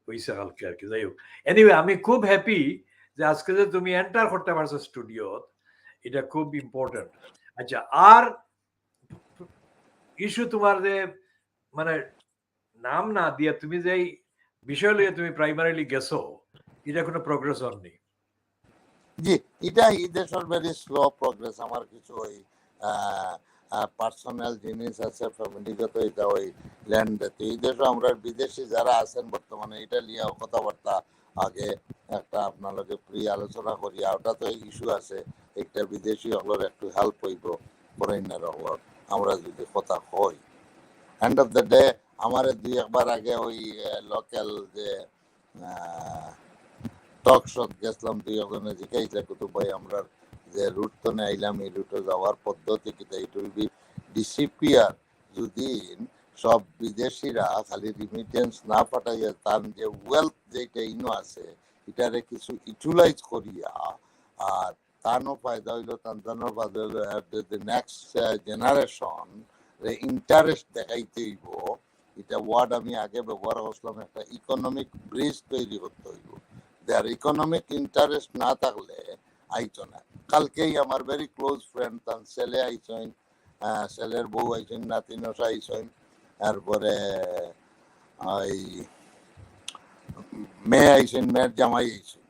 হইছে কালকে আর কি যাই হোক এনিওয়ে আমি খুব হ্যাপি যে আজকে যে তুমি এন্টার করতে পারছো স্টুডিও এটা খুব ইম্পর্টেন্ট আচ্ছা আর ইস্যু তোমার যে মানে নাম না দিয়ে তুমি যে বিষয় লইয়ে তুমি প্রাইমারিলি গেছো এটা কোনো প্রোগ্রেস হয়নি জি এটা দেশের ভেরি স্লো প্রোগ্রেস আমার কিছু ওই পার্সোনাল জিনিস আছে ফ্যামিলিগত এটা ওই ল্যান্ড দিতে এই দেশে আমরা বিদেশি যারা আছেন বর্তমানে এটা নিয়ে কথাবার্তা আগে একটা আপনার লগে প্রি আলোচনা করি ওটা তো ইস্যু আছে একটা বিদেশি হলোর একটু হেল্প হইব ফরেনার হলোর আমরা যদি কথা কই এন্ড অফ দ্য ডে আমার 2-1 আগে ওই লোকাল যে টক শট গেছিলাম 2 জিজ্ঞাসা কুতুব ভাই আমরা যে রুট তো আইলাম এই রুটে যাওয়ার পদ্ধতি কিটা ইট উইল বি ডিসিপিয়ার যদি সব বিদেশিরা খালি রিমিটেন্স না পাঠাইয়া তার যে ওয়েলথ যেটা ইনো আছে এটারে কিছু ইউটিলাইজ করিয়া আর তারও ফায়দা হইলো তার বাদে নেক্সট জেনারেশন ইন্টারেস্ট দেখাইতে হইব এটা ওয়ার্ড আমি আগে ব্যবহার করছিলাম একটা ইকোনমিক ব্রিজ তৈরি করতে হইব দেয়ার ইকোনমিক ইন্টারেস্ট না থাকলে আইতো না কালকেই আমার ভেরি ক্লোজ ফ্রেন্ড তার ছেলে আইছেন ছেলের বউ আইছেন নাতিনসা আইছেন তারপরে ওই মেয়ে আইছেন মেয়ের জামাই আইছেন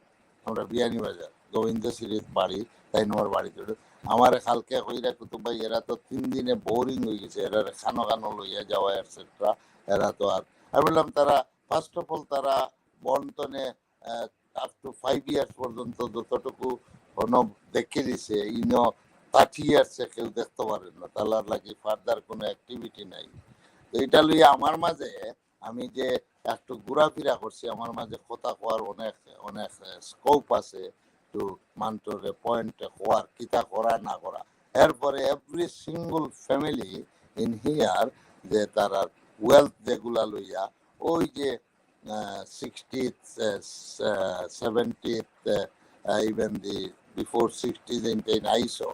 আমরা বিয়ানীবাজার গোবিন্দ সিরিজ বাড়ি, তাই আমার বাড়িতে আমার কালকে কইরা কুতুব ভাই এরা তো 3 দিনে বোরিং হয়ে গেছে, এরা খানো খানো লইয়া যাওয়া এটসেট্রা, এরা তো আর আমি বললাম তারা ফার্স্ট অফ অল তারা বন্টনে আপ টু 5 ইয়ার্স পর্যন্ত যতটুকু কোনো দেখে দিছে ইনো 30 ইয়ার্সে কেউ দেখতে পারেন না, তার লাগি ফার্দার কোনো অ্যাক্টিভিটি নাই। তো এটা লইয়া আমার মাঝে আমি যে একটু ঘোরাফেরা করছি, আমার মাঝে কথা কোয়ার অনেক অনেক স্কোপ আছে টু মান্টরে পয়েন্টে কোয়ার কিতা করা না করা। এরপরে every single family in here যে তারা ওয়েলথ যেগুলা লইয়া ওই যে 60th 70th even the before 60s in ISO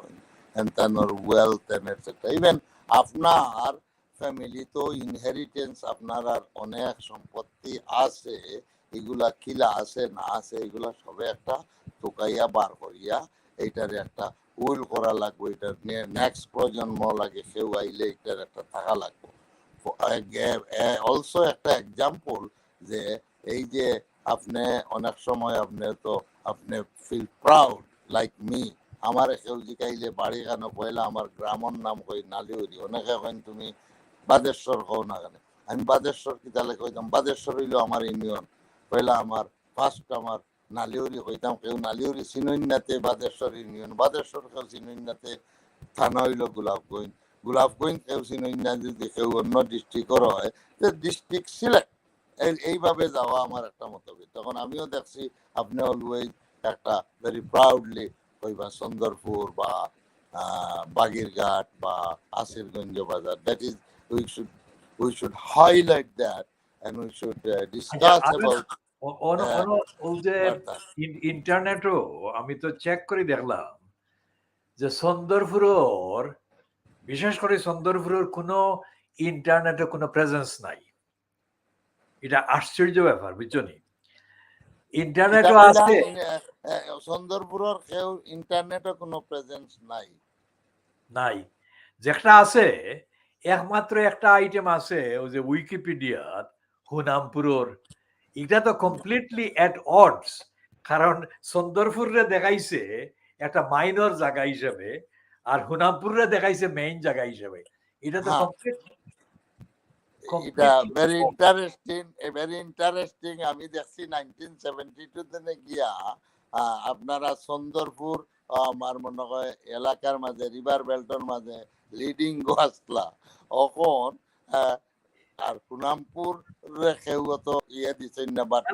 and then or wealth and etc. Even আপনার ফ্যামিলি তো ইনহেরিটেন্স আপনার আর অনেক সম্পত্তি আছে, এগুলা কিলা আছে না আছে এগুলা সবে একটা টুকাইয়া বার করিয়া এইটার একটা উইল করা লাগবে, এটার নেক্সট প্রজন্ম লাগে কেউ আইলে এটার একটা থাকা লাগবে। অলসো একটা এক্সাম্পল যে এই যে আপনি অনেক সময় আপনি ফিল প্রাউড লাইক মি, আমার কেউ জিকাইলে বাড়ি কেন পয়লা আমার গ্রামের নাম কই নালিউরি, অনেকে কইন তুমি বাদেশ্বর কও না কেন, আমি বাদেশ্বর কি তাহলে কইতাম বাদেশ্বর হইলো আমার ইউনিয়ন, পয়লা আমার ফার্স্ট আমার নালিউরি কইতাম, কেউ নালিউরি সিনইন্নাতে বাদেশ্বর ইউনিয়ন, বাদেশ্বর কেউ সিনইন্নাতে থানা হইলো গোলাপগঞ্জ, গোলাপগঞ্জ কেউ সিনইন্না যদি কেউ অন্য ডিস্ট্রিক্টর হয় যে ডিস্ট্রিক্ট সিলেক্ট, এইভাবে যাওয়া আমার একটা মতভেদ। তখন আমিও দেখছি আপনি অলওয়েজ একটা ভেরি প্রাউডলি কইবা সুন্দরপুর বা বাগিরঘাট বা আসিরগঞ্জ বাজার, that is we should highlight that and we should discuss about ইন্টারনেটও আমি তো চেক করে দেখলাম যে সুন্দরপুরের বিশেষ করে সুন্দরপুরের কোনো ইন্টারনেটে কোনো প্রেজেন্স নাই, এটা আশ্চর্য ব্যাপার বুঝছনি। ইন্টারনেটও আছে সুন্দরপুরের কেউ ইন্টারনেটে কোনো প্রেজেন্স নাই, নাই যেটা আছে একমাত্র একটা আইটেম আছে ওই যে উইকিপিডিয়াত হুনামপুরের, এটা তো কমপ্লিটলি এট অডস, কারণ সুন্দরপুরে দেখাইছে একটা মাইনর জায়গা হিসেবে আর হুনামপুরে দেখাইছে মেইন জায়গা হিসেবে, এটা তো এটা ভেরি ইন্টারেস্টিং। আমি দেখছি 1972 তে গিয়া আপনারা সুন্দরপুর আমার মনে হয় এলাকার মাঝে রিভার বেল্টর মাঝে লিডিং আসলা এখন আর সুনামপুর কেউ তো ইয়ে দিচ্ছেন না, বাট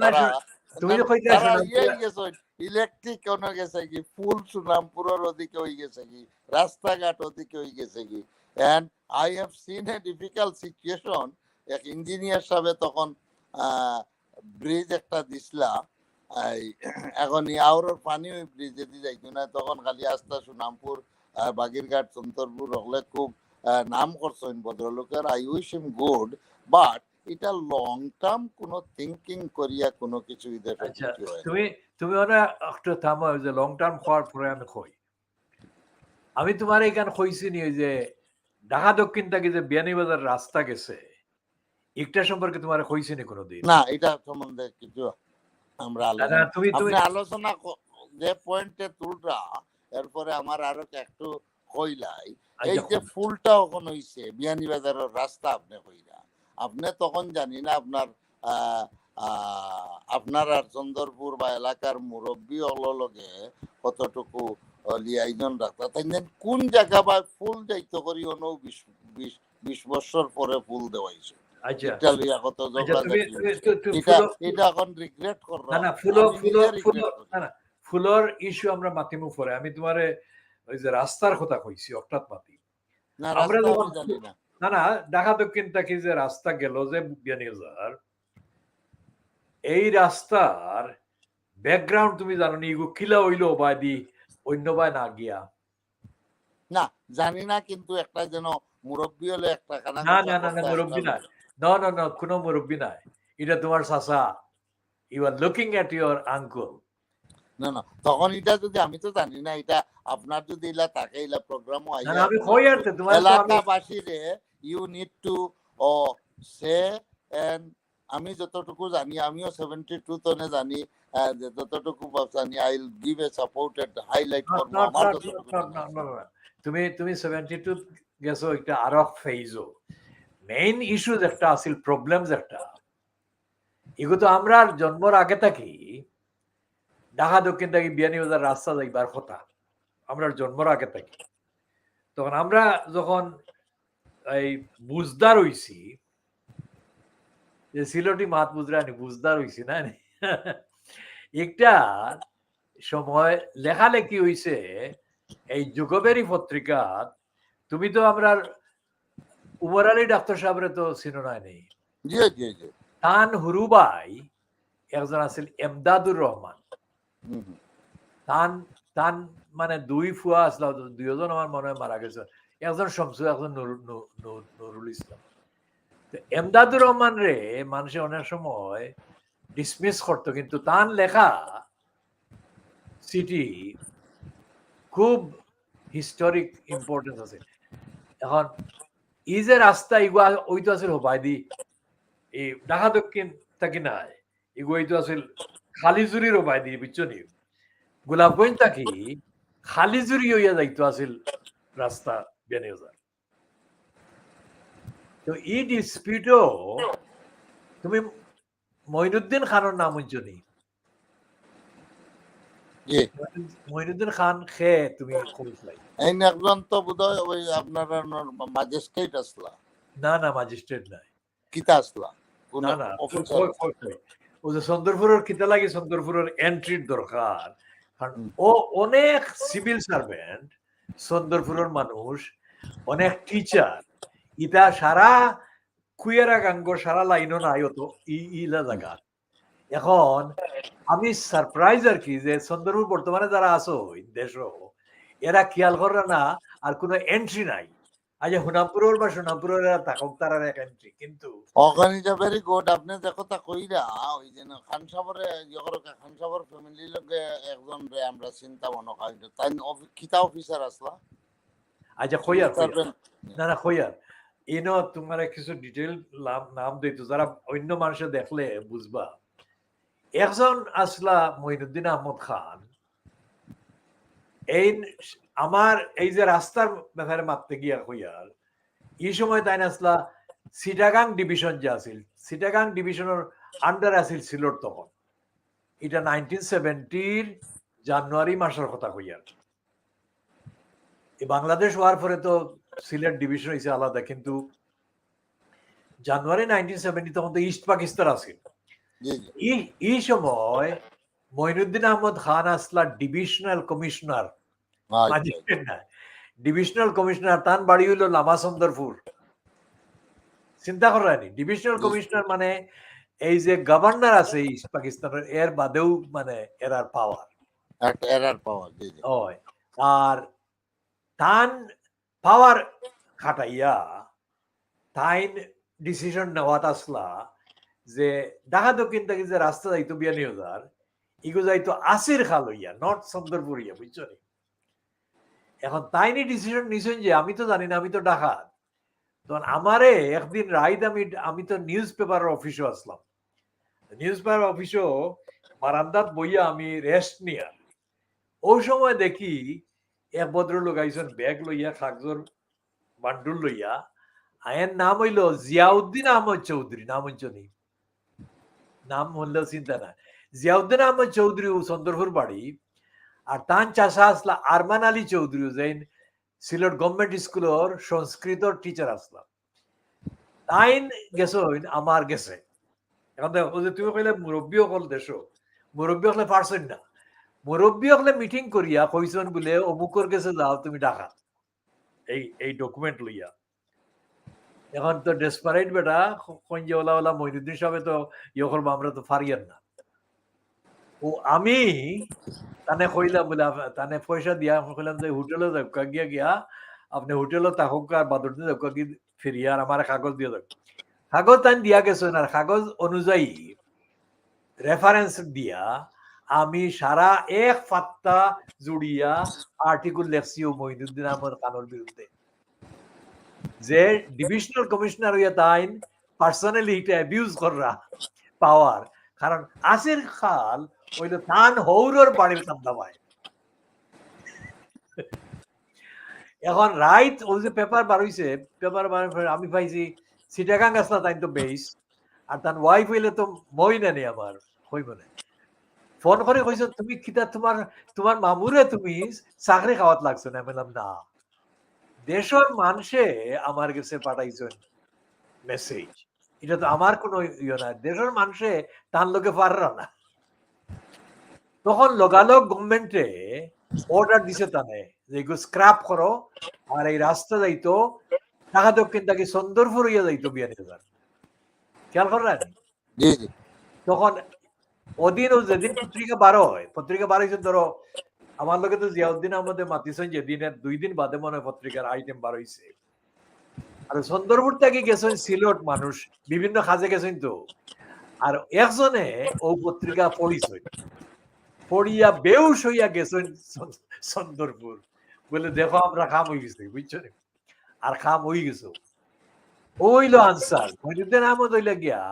ইলেকট্রিক কেন গেছে কি ফুল সুনামপুরের ওদিকে হয়ে গেছে কি রাস্তাঘাট ওদিকে হয়ে গেছে কি। and I have seen a difficult situation, এক ইঞ্জিনিয়ার সাহেব তখন ব্রিজ একটা দিছিলা, এখন আউরোর পানি ওই ব্রিজে দিয়ে যাইতো না, তখন খালি আস্তা সুনামপুর বাগিরঘাট সুন্দরপুর হলে খুব নাম করছেন ভদ্রলোকের, I wish him good, but এটা লং টার্ম কোনো থিঙ্কিং করিয়া কোনো কিছু তুমি একটু থামো, যে লং টার্ম হওয়ার পরে আমি কই, আমি তোমার এখানে কইছি নি যে ঢাকা দক্ষিণ থেকে যে বিয়ানীবাজার রাস্তা গেছে একটা সম্পর্কে তোমার কইছি নি কোনোদিন? না, এটা সম্বন্ধে কিছু আমরা আলোচনা যে পয়েন্টে তুলরা এরপরে আমার আরো একটু কইলাই, এই যে ফুলটা ওখানে হইছে বিয়ানীবাজারের রাস্তা আপনি কইরা, আপনি তখন জানি না আপনার আর সুন্দরপুর বা এলাকার মুরব্বী লগে কতটুকু লিয়াইজন রাখতা, তাই কোন জায়গা বা ফুল যাইতে করি 20 বছর পরে ফুল দেওয়াইছে, ফুলর ইস্যু আমরা মাতিমু পরে, আমি তোমারে ওই যে রাস্তার কথা কইছি অর্থাৎ মাতি আমরা না না ঢাকা দক্ষিণ থেকে যে রাস্তা গেল যে বিয়ানীবাজার, এই রাস্তার ব্যাকগ্রাউন্ড তুমি জানো নি কিলা হইলো বা দি অন্য বাই না গিয়া না জানি না, কিন্তু একটা যেন মুরব্বী হলে একটা না না না মুরব্বী নাই, না না না কোনো মুরব্বী নাই, এটা তোমার চাচা, you are looking at your uncle. না না তখন এটা যদি আমি তো জানি না, এটা আপনার যদি ইলা থাকে ইলা প্রোগ্রাম হয় না আমি কই আর তোমার এলাকাবাসীরে you need to say, and আমি যতটুকু জানি আমিও 72 তনে জানি যে যতটুকু ভাবছি I will give a supported highlight Not, করবো not, আমার not, যতটুকু not, not, no, no. তুমি 72 গেছো একটা আরো ফেজও মেইন ইস্যুজ একটা আছিল প্রবলেমস একটা এগুলো তো আমরা জন্মর আগে থাকি ঢাকা দক্ষিণ থেকে বিয়ানীবাজার রাস্তা যাইবার কথা আমরা জন্মর আগে থাকি তখন আমরা যখন এই বুঝদার হইছি যে সিলটি মাত বুঝরানি বুঝদার হইছি না একটা সময় লেখালেখি হইছে এই যুগবেরী পত্রিকা তুমি তো আমরা উমর আলী ডাক্তার সাহেবের তো সিনোনায় নেই জি জি জি তান হুরুবাই একজন আছিল এমদাদুর রহমান তান তান মানে দুই ফুয়া আসলো দুইজন আমার মনে হয় মারা গেছে একজন শমসু একজন নুরুল ইসলাম এমদাদুর রহমান রে মানুষে অনেক সময় ডিসমিস করতো কিন্তু তান লেখা সিটি খুব হিস্টোরিক ইম্পর্টেন্স আছে এখন এই যে রাস্তা ইগুয়া ওইতো আছিল হবাইদি এই ঢাকা দক্ষিণ থাকি নাই ইগুয়া ওইতো আছিল খালিজুরির হবাইদি বুঝছো নি গোলাপগঞ্জ থাকি খালিজুরি হইয়া যাইতো আছিল রাস্তা বিয়ানীবাজার তো এই ডিসপিউটও তুমি মঈনুদ্দিন খানের নাম শুনছো নি জি মঈনুদ্দিন খান খে তুমি কইছলাই এই একজন তো বোধহয় ওই আপনার ম্যাজিস্ট্রেট আসলা না না ম্যাজিস্ট্রেট নাই কিতা আসলা কোন না না অফিসার ও যে চন্দ্রপুরের কিতা লাগে চন্দ্রপুরের এন্ট্রির দরকার কারণ ও অনেক সিভিল সার্ভেন্ট চন্দ্রপুরের মানুষ অনেক টিচার ইটা সারা কুয়েরা গাঙ্গ সারা লাইনও নাই অত ইলা জায়গা এখন আমি সারপ্রাইজ আর কি যে চন্দ্রপুর বর্তমানে যারা আছো দেশ এরা খেয়াল করে না আর কোনো এন্ট্রি নাই আজ হুনামপুরের বা সোনামপুরের থাকুক তার এক এন্ট্রি কিন্তু ওখানে যা ভেরি গুড আপনি যে কথা কইরা ওই যে খান সাবরে খান সাবর ফ্যামিলি লগে একজন রে আমরা চিন্তা মনে হয় তাই কিতা অফিসার আসলা আচ্ছা খৈয়ার না না খৈয়ার এনো তোমার কিছু ডিটেল নাম দিত যারা অন্য মানুষে দেখলে বুঝবা একজন আসলা মঈনুদ্দিন আহমদ খান এই আমার এই যে রাস্তার ব্যাপারে মাপতে গিয়া হইয়ার এই সময় তাই আসলা সিটাগাং ডিভিশন যে আছিল সিটাগাং ডিভিশনের আন্ডার আছিল সিলট তখন এটা 1970 জানুয়ারি মাসের কথা হইয়ার বাংলাদেশ হওয়ার পরে তো সিলেট ডিভিশন হয়েছে আলাদা কিন্তু জানুয়ারি 1970 তখন তো ইস্ট পাকিস্তান আছিল এই সময় মঈনুদ্দিন আহমদ খান আসলা ডিভিশনাল কমিশনার ম্যাজিস্ট্রেট না ডিভিশনাল কমিশনার তান বাড়ি হইল লামা চন্দ্রপুর চিন্তা করানি ডিভিশনাল কমিশনার মানে এই যে গভর্নর আছে ইস্ট পাকিস্তানের এর বাদেও মানে এরার পাওয়ার হয় আর তান পাওয়ার খাটাইয়া তাইন ডিসিশন নেওয়াত আসলা যে ঢাকা দক্ষিণ থেকে যে রাস্তা যাইতো বিয়ানীবাজার ইগো যাইতো আসির খাল হইয়া নর্থ চন্দ্রপুর হইয়া বুঝছো নি এখন তাইনি ডিসিশন নিছেন যে আমি তো জানি না আমি তো ডাকাত তখন আমারে একদিন রাইত আমি তো নিউজ পেপারের অফিসে আসলাম নিউজ পেপার অফিসও বারান্দাত বইয়া আমি রেস্ট নিয়া ওই সময় দেখি এক ভদ্রলোক আইসন ব্যাগ লইয়া কাগজর বান্ডুল লইয়া আয়ের নাম হইল জিয়াউদ্দিন আহমদ চৌধুরী নাম হইছ নি নাম হলেও চিন্তা না জিয়াউদ্দিন আহমদ চৌধুরী ও চন্দ্রপুর বাড়ি আর তান চাষা আসলা আরমান আলী চৌধুরী যেন সিলেট গভর্নমেন্ট স্কুলের সংস্কৃত টিচার আসলাম তাইন গেছো আমার গেছে এখন দেখো যে তুমি কইলে মুরব্বী হল দেশ মুরব্বী হলে পারছেন না মুরব্বী হলে মিটিং করিয়া কইছেন বলে অমুকর গেছে যাও তুমি ডাকা এই ডকুমেন্ট লইয়া এখন তো ডেসপারেট বেটা কঞ্জে ওলা মঈনুদ্দিন সাহেব তো ইয়ে করবো আমরা তো ফারিয়ান না ও আমি তানে কইলাম বলে তানে পয়সা দিয়া কইলাম যে হোটেলে যাবকা গিয়া আপনি হোটেলে থাকুক আর বাদর দিন যাবকা কি ফিরিয়া আর আমার কাগজ দিয়ে যাক কাগজ তান দিয়া গেছে না কাগজ অনুযায়ী রেফারেন্স দিয়া আমি সারা এক ফাত্তা জুড়িয়া আর্টিকেল লেখছি ও মঈনুদ্দিন আহমদ খানের বিরুদ্ধে যে ডিভিশনাল কমিশনার হইয়া তাইন পার্সোনালি এটা অ্যাবিউজ করা পাওয়ার কারণ আসির খাল ওই তো তান হৌরর বাড়ির কান্দা পায়। এখন রাইত ওই যে পেপার বার হইছে, পেপার বার আমি পাইছি সিটাগাং আসলা তাই তো বেইস, আর তার ওয়াইফ হইলে তো মই নেনি আমার হইব না। ফোন করে কইছো তুমি কিতা তোমার তোমার মামুরে তুমি চাকরি খাওয়াত লাগছো না? বললাম না, দেশের মানুষে আমার কাছে পাঠাইছেন মেসেজ, এটা তো আমার কোনো ইয়ে না, দেশের মানুষে তার লোকে পাররা না। তখন লগালগ গভর্নমেন্টে অর্ডার দিছে তানে যে এগুলো স্ক্র্যাপ করো, আর এই রাস্তা যাইতো ঢাকা দক্ষিণ থেকে সুন্দরপুর হইয়া যাইতো বিয়ানীবাজার, খেয়াল করেন? জি জি তখন ওদিন ও যেদিন পত্রিকা বার হয়, পত্রিকা বার হয়েছে ধরো আমার লোকে তো জিয়াউদ্দিন আহমদে মাতিছেন যেদিনের 2 দিন বাদে মনে হয় পত্রিকার আইটেম বার হয়েছে। আর সুন্দরপুর থেকে গেছেন সিলেট মানুষ, বিভিন্ন কাজে গেছেন তো, আর একজনে ও পত্রিকা পড়িছে, পড়িয়া বেউস হইয়া গেছেন সুন্দরপুর, বলে দেখো আমরা খাম হয়ে গেছি, বুঝছো? আর খাম হয়ে গেছো ওইলো আনসার মহিউদ্দিন আহমদ হইলে গিয়া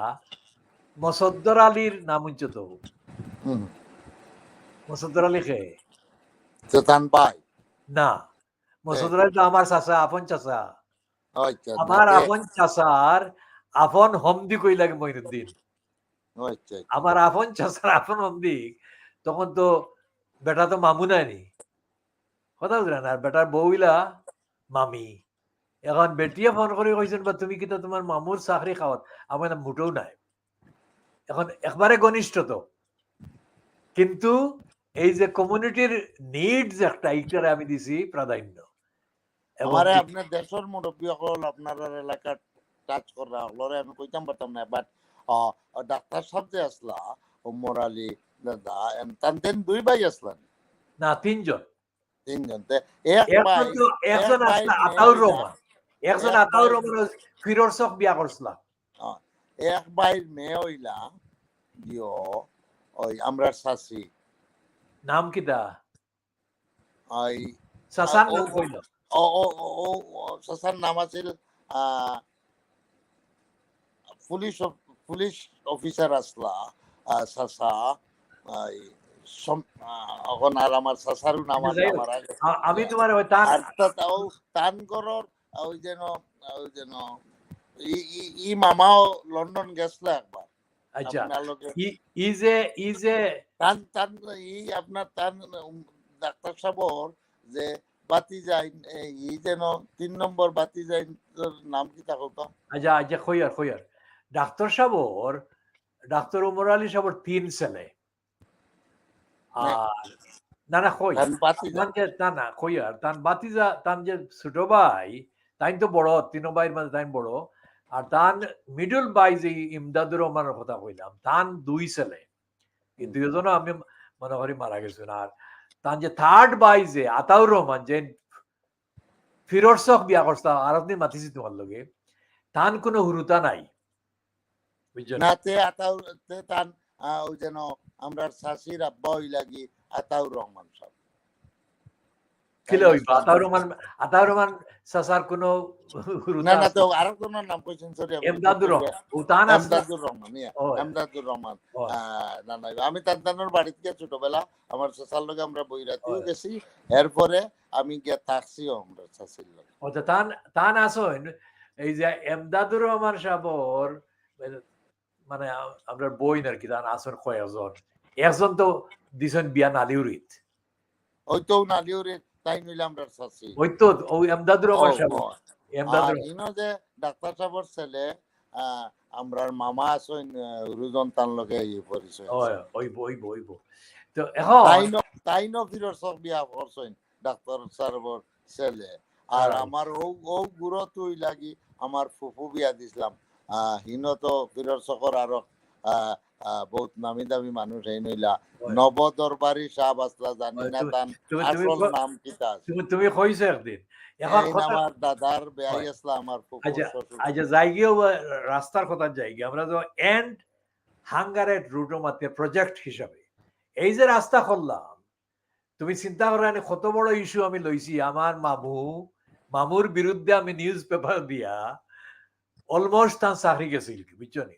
মসদ্দর আলীর নাম হচ্ছে তো। মসদ্দর আলী খে চেতন ভাই না, মসদ্দর আলী তো আমার চাচা, আপন চাচা, আচ্ছা আমার আপন চাচার আপন হমদি কই লাগে মহিউদ্দিন, আচ্ছা আমার আপন চাচার আপন হমদি। তখন তো বেটা তো মামু নাইনি, কথা বুঝলেন? আর বেটার বউইলা মামি। এখন বেটিয়ে ফোন করে কইছেন বা তুমি কি তো তোমার মামুর চাকরি খাওয়াত? আমার নাম মুটেও নাই। এখন একবারে ঘনিষ্ঠ তো, কিন্তু এই যে কমিউনিটির নিডস একটা এইটারে আমি দিছি প্রাধান্য। আমারে আপনার দেশের মুরব্বী হল আপনার এলাকার টাচ করা হলরে আমি কইতাম পারতাম না, বাট ডাক্তার সাহেব যে আসলা ওমর আলী দাদা তানতেন 2 ভাই আসলেন না 3 জন, 3 জন তে এক ভাই একজন আতাউর রহমান, একজন আতাউর রহমান ফিরোজ বিয়া করছিলাম। এক ভাইয়ের মেয়ে হইলা দিও ওই আমরা শাসি নাম কিটা? ওই সাসান নাম কইল? ও ও ও শাসার নাম আছিল পুলিশ অফিসার আসলা শাসা এখন আর আমার শাসারও নাম আছে আমার আমি তোমার ওই তান করর ওই যেন ই মামাও লন্ডন গেছিল একবার। আচ্ছা, ইজে তান ই আপনার তান ডাক্তার সাহেবর যে বাতি যাই ই যেন 3 নম্বর বাতি যাই নাম কি থাকো তো? আচ্ছা আচ্ছা খৈয়ার ডাক্তার সাহেবর, ডাক্তার ওমর আলী সাহেবর 3 ছেলে। আর না না কই না না খৈয়ার তান বাতিজা তান যে ছোট ভাই তাই তো বড়, 3 ভাইয়ের মাঝে তাই বড়। আর তান মিডল ভাই যে ইমদাদুর রহমানের কথা কইলাম, তান 2 ছেলে, এই 2 জন আমি মনে করি মারা গেছেন। আর তান যে থার্ড ভাই যে আতাউর রহমান যে ফিরোজক বিয়া করছে, আর আপনি মাতিছি তোমার লগে, তান কোনো হুরুতা নাই, বুঝছেন? না তে আতাউর তে তান ওই যেন আমরা শাসির আব্বা হই লাগি আতাউর রহমান সাহেব। কিলো হইব আতাউর রহমান সাসার কোনো না না তো আর কোন নাম কইছেন সরি এমদাদুর রহমান, ও তান এমদাদুর রহমান এমদাদুর রহমান। না না আমি তার বাড়িতে গিয়ে ছোটবেলা আমার সাসার লগে আমরা বইরাতেও গেছি, এরপরে আমি গিয়ে থাকছিও আমরা শাসির লগে। ও তান আসেন এই যে এমদাদুর রহমান সাহেবর মানে আমরা বই আর কি, তান আসেন কয়েকজন, একজন তো দিছেন বিয়া নালিউরিত, ওই তো নালিউরিত তাই নিলাম আমরা শাসি, ওই তো ওই এমদাদুর রহমান সাহেব। আর ইনো যে ডাক্তার সাহেবর ছেলে আমরার মামা আছেন রুজন তান লগে এই পরিচয় ওই তো এখন তাইনো ফিরোজ বিয়া করছেন ডাক্তার সাহেবর ছেলে। আর আমার ও গুরু তুই লাগি আমার ফুফু বিয়া দিছিলাম হিনো তো ফিরোজ সকর আরো বহুত নামি দামি মানুষ এই নইলা নব দরবারি সাহেব আসলা, জানি না তান আসল নাম কিতা তুমি কইছো একদিন। এখন আমার দাদার বেয়াই আসলা আমার ফুফু শ্বশুর। আচ্ছা যাইগিও রাস্তার কথা যাইগি আমরা তো এন্ড হাঙ্গারেট রুটো মাতে প্রজেক্ট হিসাবে এই যে রাস্তা করলাম, তুমি চিন্তা করেন কত বড় ইস্যু আমি লইছি। আমার মামুর বিরুদ্ধে আমি নিউজ পেপার দিয়া অলমোস্ট তার চাকরি গেছিল, বুঝছো নি?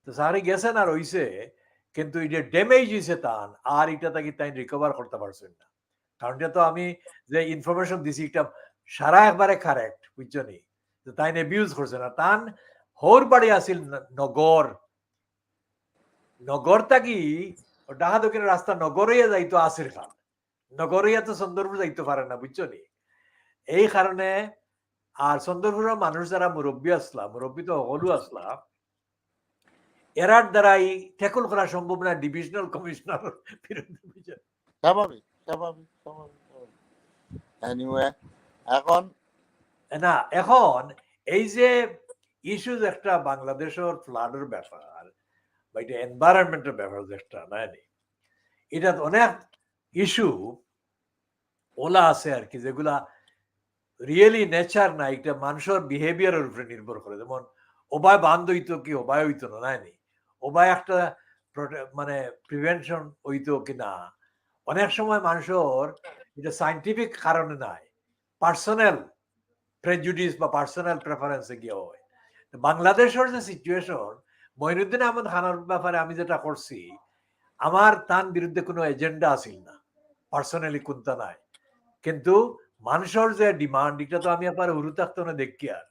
তো চাকরি গেছেন আর হইছে কিন্তু এটা ড্যামেজ হয়েছে তান আর এটা তাকে তাই রিকভার করতে পারছেন না কারণ এটা তো আমি যে ইনফরমেশন দিছি এটা সারা একবারে কারেক্ট বুঝছো নি যে তাই অ্যাবিউজ করছে না তান হোর বাড়ি আসিল নগর নগর থাকি ডাহা দক্ষিণের রাস্তা নগরইয়া যাইতো আসির খান নগরইয়া তো সুন্দরপুর যাইতে পারে না বুঝছো নি এই কারণে আর সুন্দরপুরের মানুষ যারা মুরব্বী আসলা মুরব্বী তো হলু আসলা এরার দ্বারাই ট্যাকল করা সম্ভব না ডিভিশনাল কমিশনার বিরুদ্ধে স্বাভাবিক স্বাভাবিক স্বাভাবিক এনিওয়ে এখন না এখন এই যে ইস্যুজ একটা বাংলাদেশের ফ্লাডের ব্যাপার বা এটা এনভায়রনমেন্টের ব্যাপার যেটা নাইনি এটা অনেক ইস্যু ওলা আছে আর কি যেগুলা রিয়েলি নেচার না এটা মানুষের বিহেভিয়ারের উপরে নির্ভর করে যেমন ওবায় বান্ধ হইতো কি ওবায় হইতো না নাইনি ওবায় একটা মানে প্রিভেনশন হইতো কি না অনেক সময় মানুষের এটা সাইন্টিফিক কারণে নাই পার্সোনাল প্রেজুডিস বা পার্সোনাল প্রেফারেন্সে গিয়ে হয় বাংলাদেশের যে সিচুয়েশন মঈনুদ্দিন আহমদ খানের ব্যাপারে আমি যেটা করছি আমার তার বিরুদ্ধে কোনো এজেন্ডা আসিল না পার্সোনালি কোনটা নাই কিন্তু মানুষের যে ডিমান্ড এটা তো আমি আবার হুরু থাকতো না দেখি আর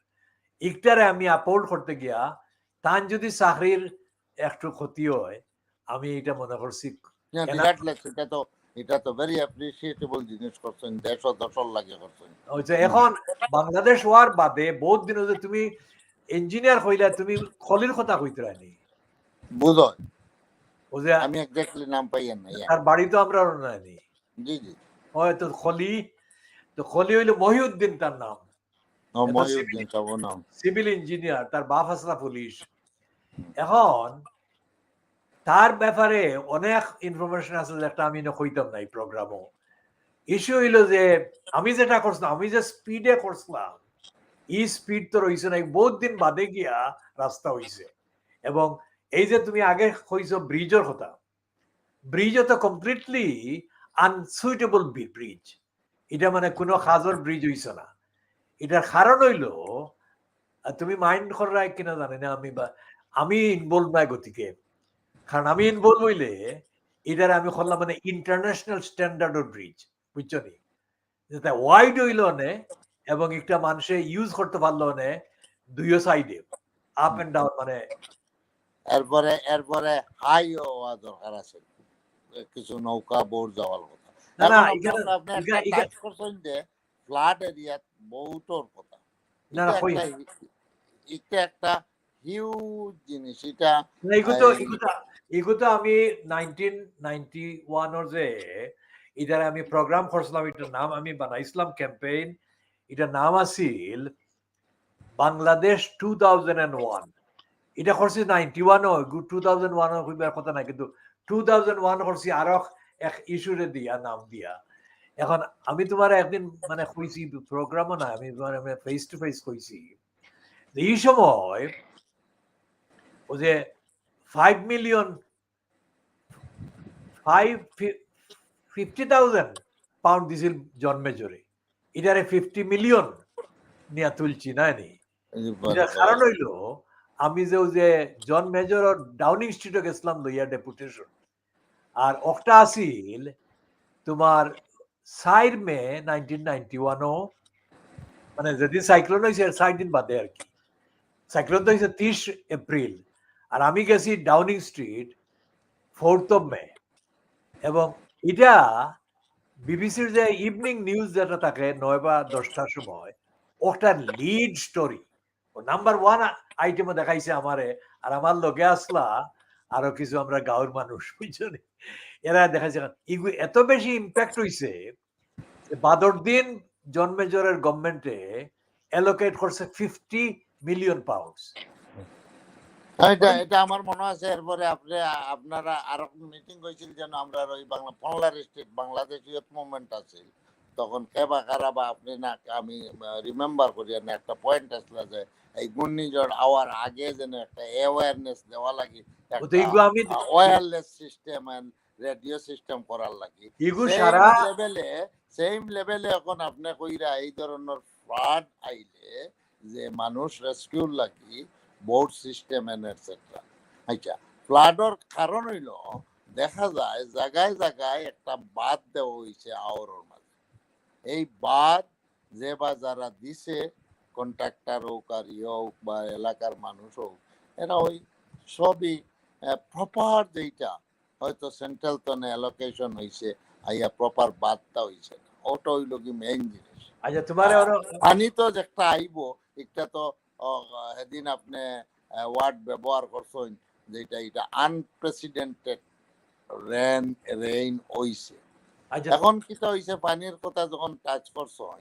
ইকটারে আমি আপোল্ড করতে গিয়া তান যদি চাকরির একটু ক্ষতি হয় আমি এটা মনে করছি এটা তো ভেরি অ্যাপ্রিসিয়েটেবল জিনিস করছেন দেশ ও দশল লাগে করছেন এখন বাংলাদেশ হওয়ার বাদে বহুত দিন যে তুমি ইঞ্জিনিয়ার হইলে তুমি খলির কথা কইতে রানি বুঝয় ও যে আমি এক্স্যাক্টলি নাম পাইয়েন না তার বাড়ি তো আমরা নানি জি জি হয়তো খলি তো খলি হইলো মহিউদ্দিন তার নাম মহিউদ্দিন সাহেব নাম সিভিল ইঞ্জিনিয়ার তার বাপ আসলা পুলিশ এখন তার ব্যাপারে অনেক ইনফরমেশন আছে যেটা আমি কইতাম না এই প্রোগ্রামও ইস্যু হইলো যে আমি যেটা করছিলাম আমি যে স্পিডে করছিলাম এই স্পিড তো রয়েছে না বহুত দিন বাদে গিয়া রাস্তা হইছে এবং এই যে তুমি আগে কইছো ব্রিজের কথা ব্রিজও তো কমপ্লিটলি আনসুইটেবল ব্রিজ এটা মানে কোনো খাজর ব্রিজ হইছে না এটার কারণ হইলো তুমি মাইন্ড করাই কিনা জানি না আমি ইনভলভ নাই গতিকে কারণ আমি ইনভলভ হইলে এটার আমি করলাম মানে ইন্টারন্যাশনাল স্ট্যান্ডার্ড ব্রিজ বুঝছো নি যেটা ওয়াইড হইল নে এবং একটা মানুষে ইউজ করতে পারলো নে দুইও সাইডে আপ এন্ড ডাউন মানে এরপরে হাই হওয়া দরকার আছে কিছু নৌকা বোট যাওয়ার কথা ফ্লাড এরিয়া বহুতর কথা এটা একটা হিউজ জিনিস এটা এগুলো আমি 1991 যে এটার আমি প্রোগ্রাম করছিলাম এটার নাম আমি বানাইছিলাম ক্যাম্পেইন এটার নাম আছিল বাংলাদেশ 2001 এটা করছি 91 2001 হইবার কথা না কিন্তু 2001 করছি আরো এক ইস্যুরে দিয়া নাম দিয়া এখন আমি তোমার একদিন মানে কইছি প্রোগ্রামও না আমি ফেস টু ফেস কইছি এই সময় ও যে 50,000 পাউন্ড দিছিল জন্মে জোরে এটারে 50 মিলিয়ন নিয়ে তুলছি না নি এটার কারণ হইলো আমি যে জন মেজর ডাউনিং স্ট্রিটে গেছিলাম লইয়া ডেপুটেশন আর একটা আসিল তোমার 4 মে 1991 মানে যেদিন সাইক্লোন হয়েছে 4 দিন বাদে আর কি সাইক্লোন তো হয়েছে 30 এপ্রিল আর আমি গেছি Downing street 4th of May এবং এটা বিবিসির যে ইভিনিং নিউজ যেটা থাকে 9 বা 10টার সময় ওটা লিড স্টোরি নাম্বার 1 আইটেমে দেখাইছে আমারে আর আমার লগে আসলা আরো কিছু আমরা গাঁওর মানুষ বুঝছেন এরা দেখাইছে এত বেশি ইম্প্যাক্ট হইছে বাদর দিন জন্মেজরের গভর্নমেন্টে অ্যালোকেট করছে 50 মিলিয়ন পাউন্ডস এটা আমার মনে আছে এরপরে আপনারা আরো মিটিং হয়েছিল যেন আমরা ওই বাংলা পনলার স্টেট বাংলাদেশ ইউথ মুভমেন্ট আছে তখন কেবা কারাবা আপনি না আমি রিমেম্বার করি না একটা পয়েন্ট আসলে যে এই ঘূর্ণিঝড় আওয়ার আগে যেন একটা অ্যাওয়ারনেস দেওয়া লাগে wireless system and radio system করার লাগে সেম লেভেলে এখন আপনি কইরা এই ধরনের ফ্লাড আইলে যে মানুষ রেস্কিউর লাগি বোর্ড সিস্টেম এন্ড এটসেট্রা আচ্ছা ফ্লাডর কারণ হইল দেখা যায় জায়গায় জায়গায় একটা বাঁধ দেওয়া হয়েছে আওরের মাঝে। এই বাঁধ যে বা যারা দিছে কন্ট্রাক্টর হোক আর হোক বা এলাকার মানুষ হোক, এরা ওই সবই প্রপার যেটা হয়তো সেন্ট্রাল তনে অ্যালোকেশন হয়েছে আইয়া প্রপার বাদটা হয়েছে না, ওটা হইল কি মেইন জিনিস। আচ্ছা তোমার পানি তো একটা আইব, একটা তো সেদিন আপনি ওয়ার্ড ব্যবহার করছেন যেটা এটা আনপ্রেসিডেন্টেড রেইন হইছে। এখন কিটা হইছে, পানির কথা যখন টাচ করছেন,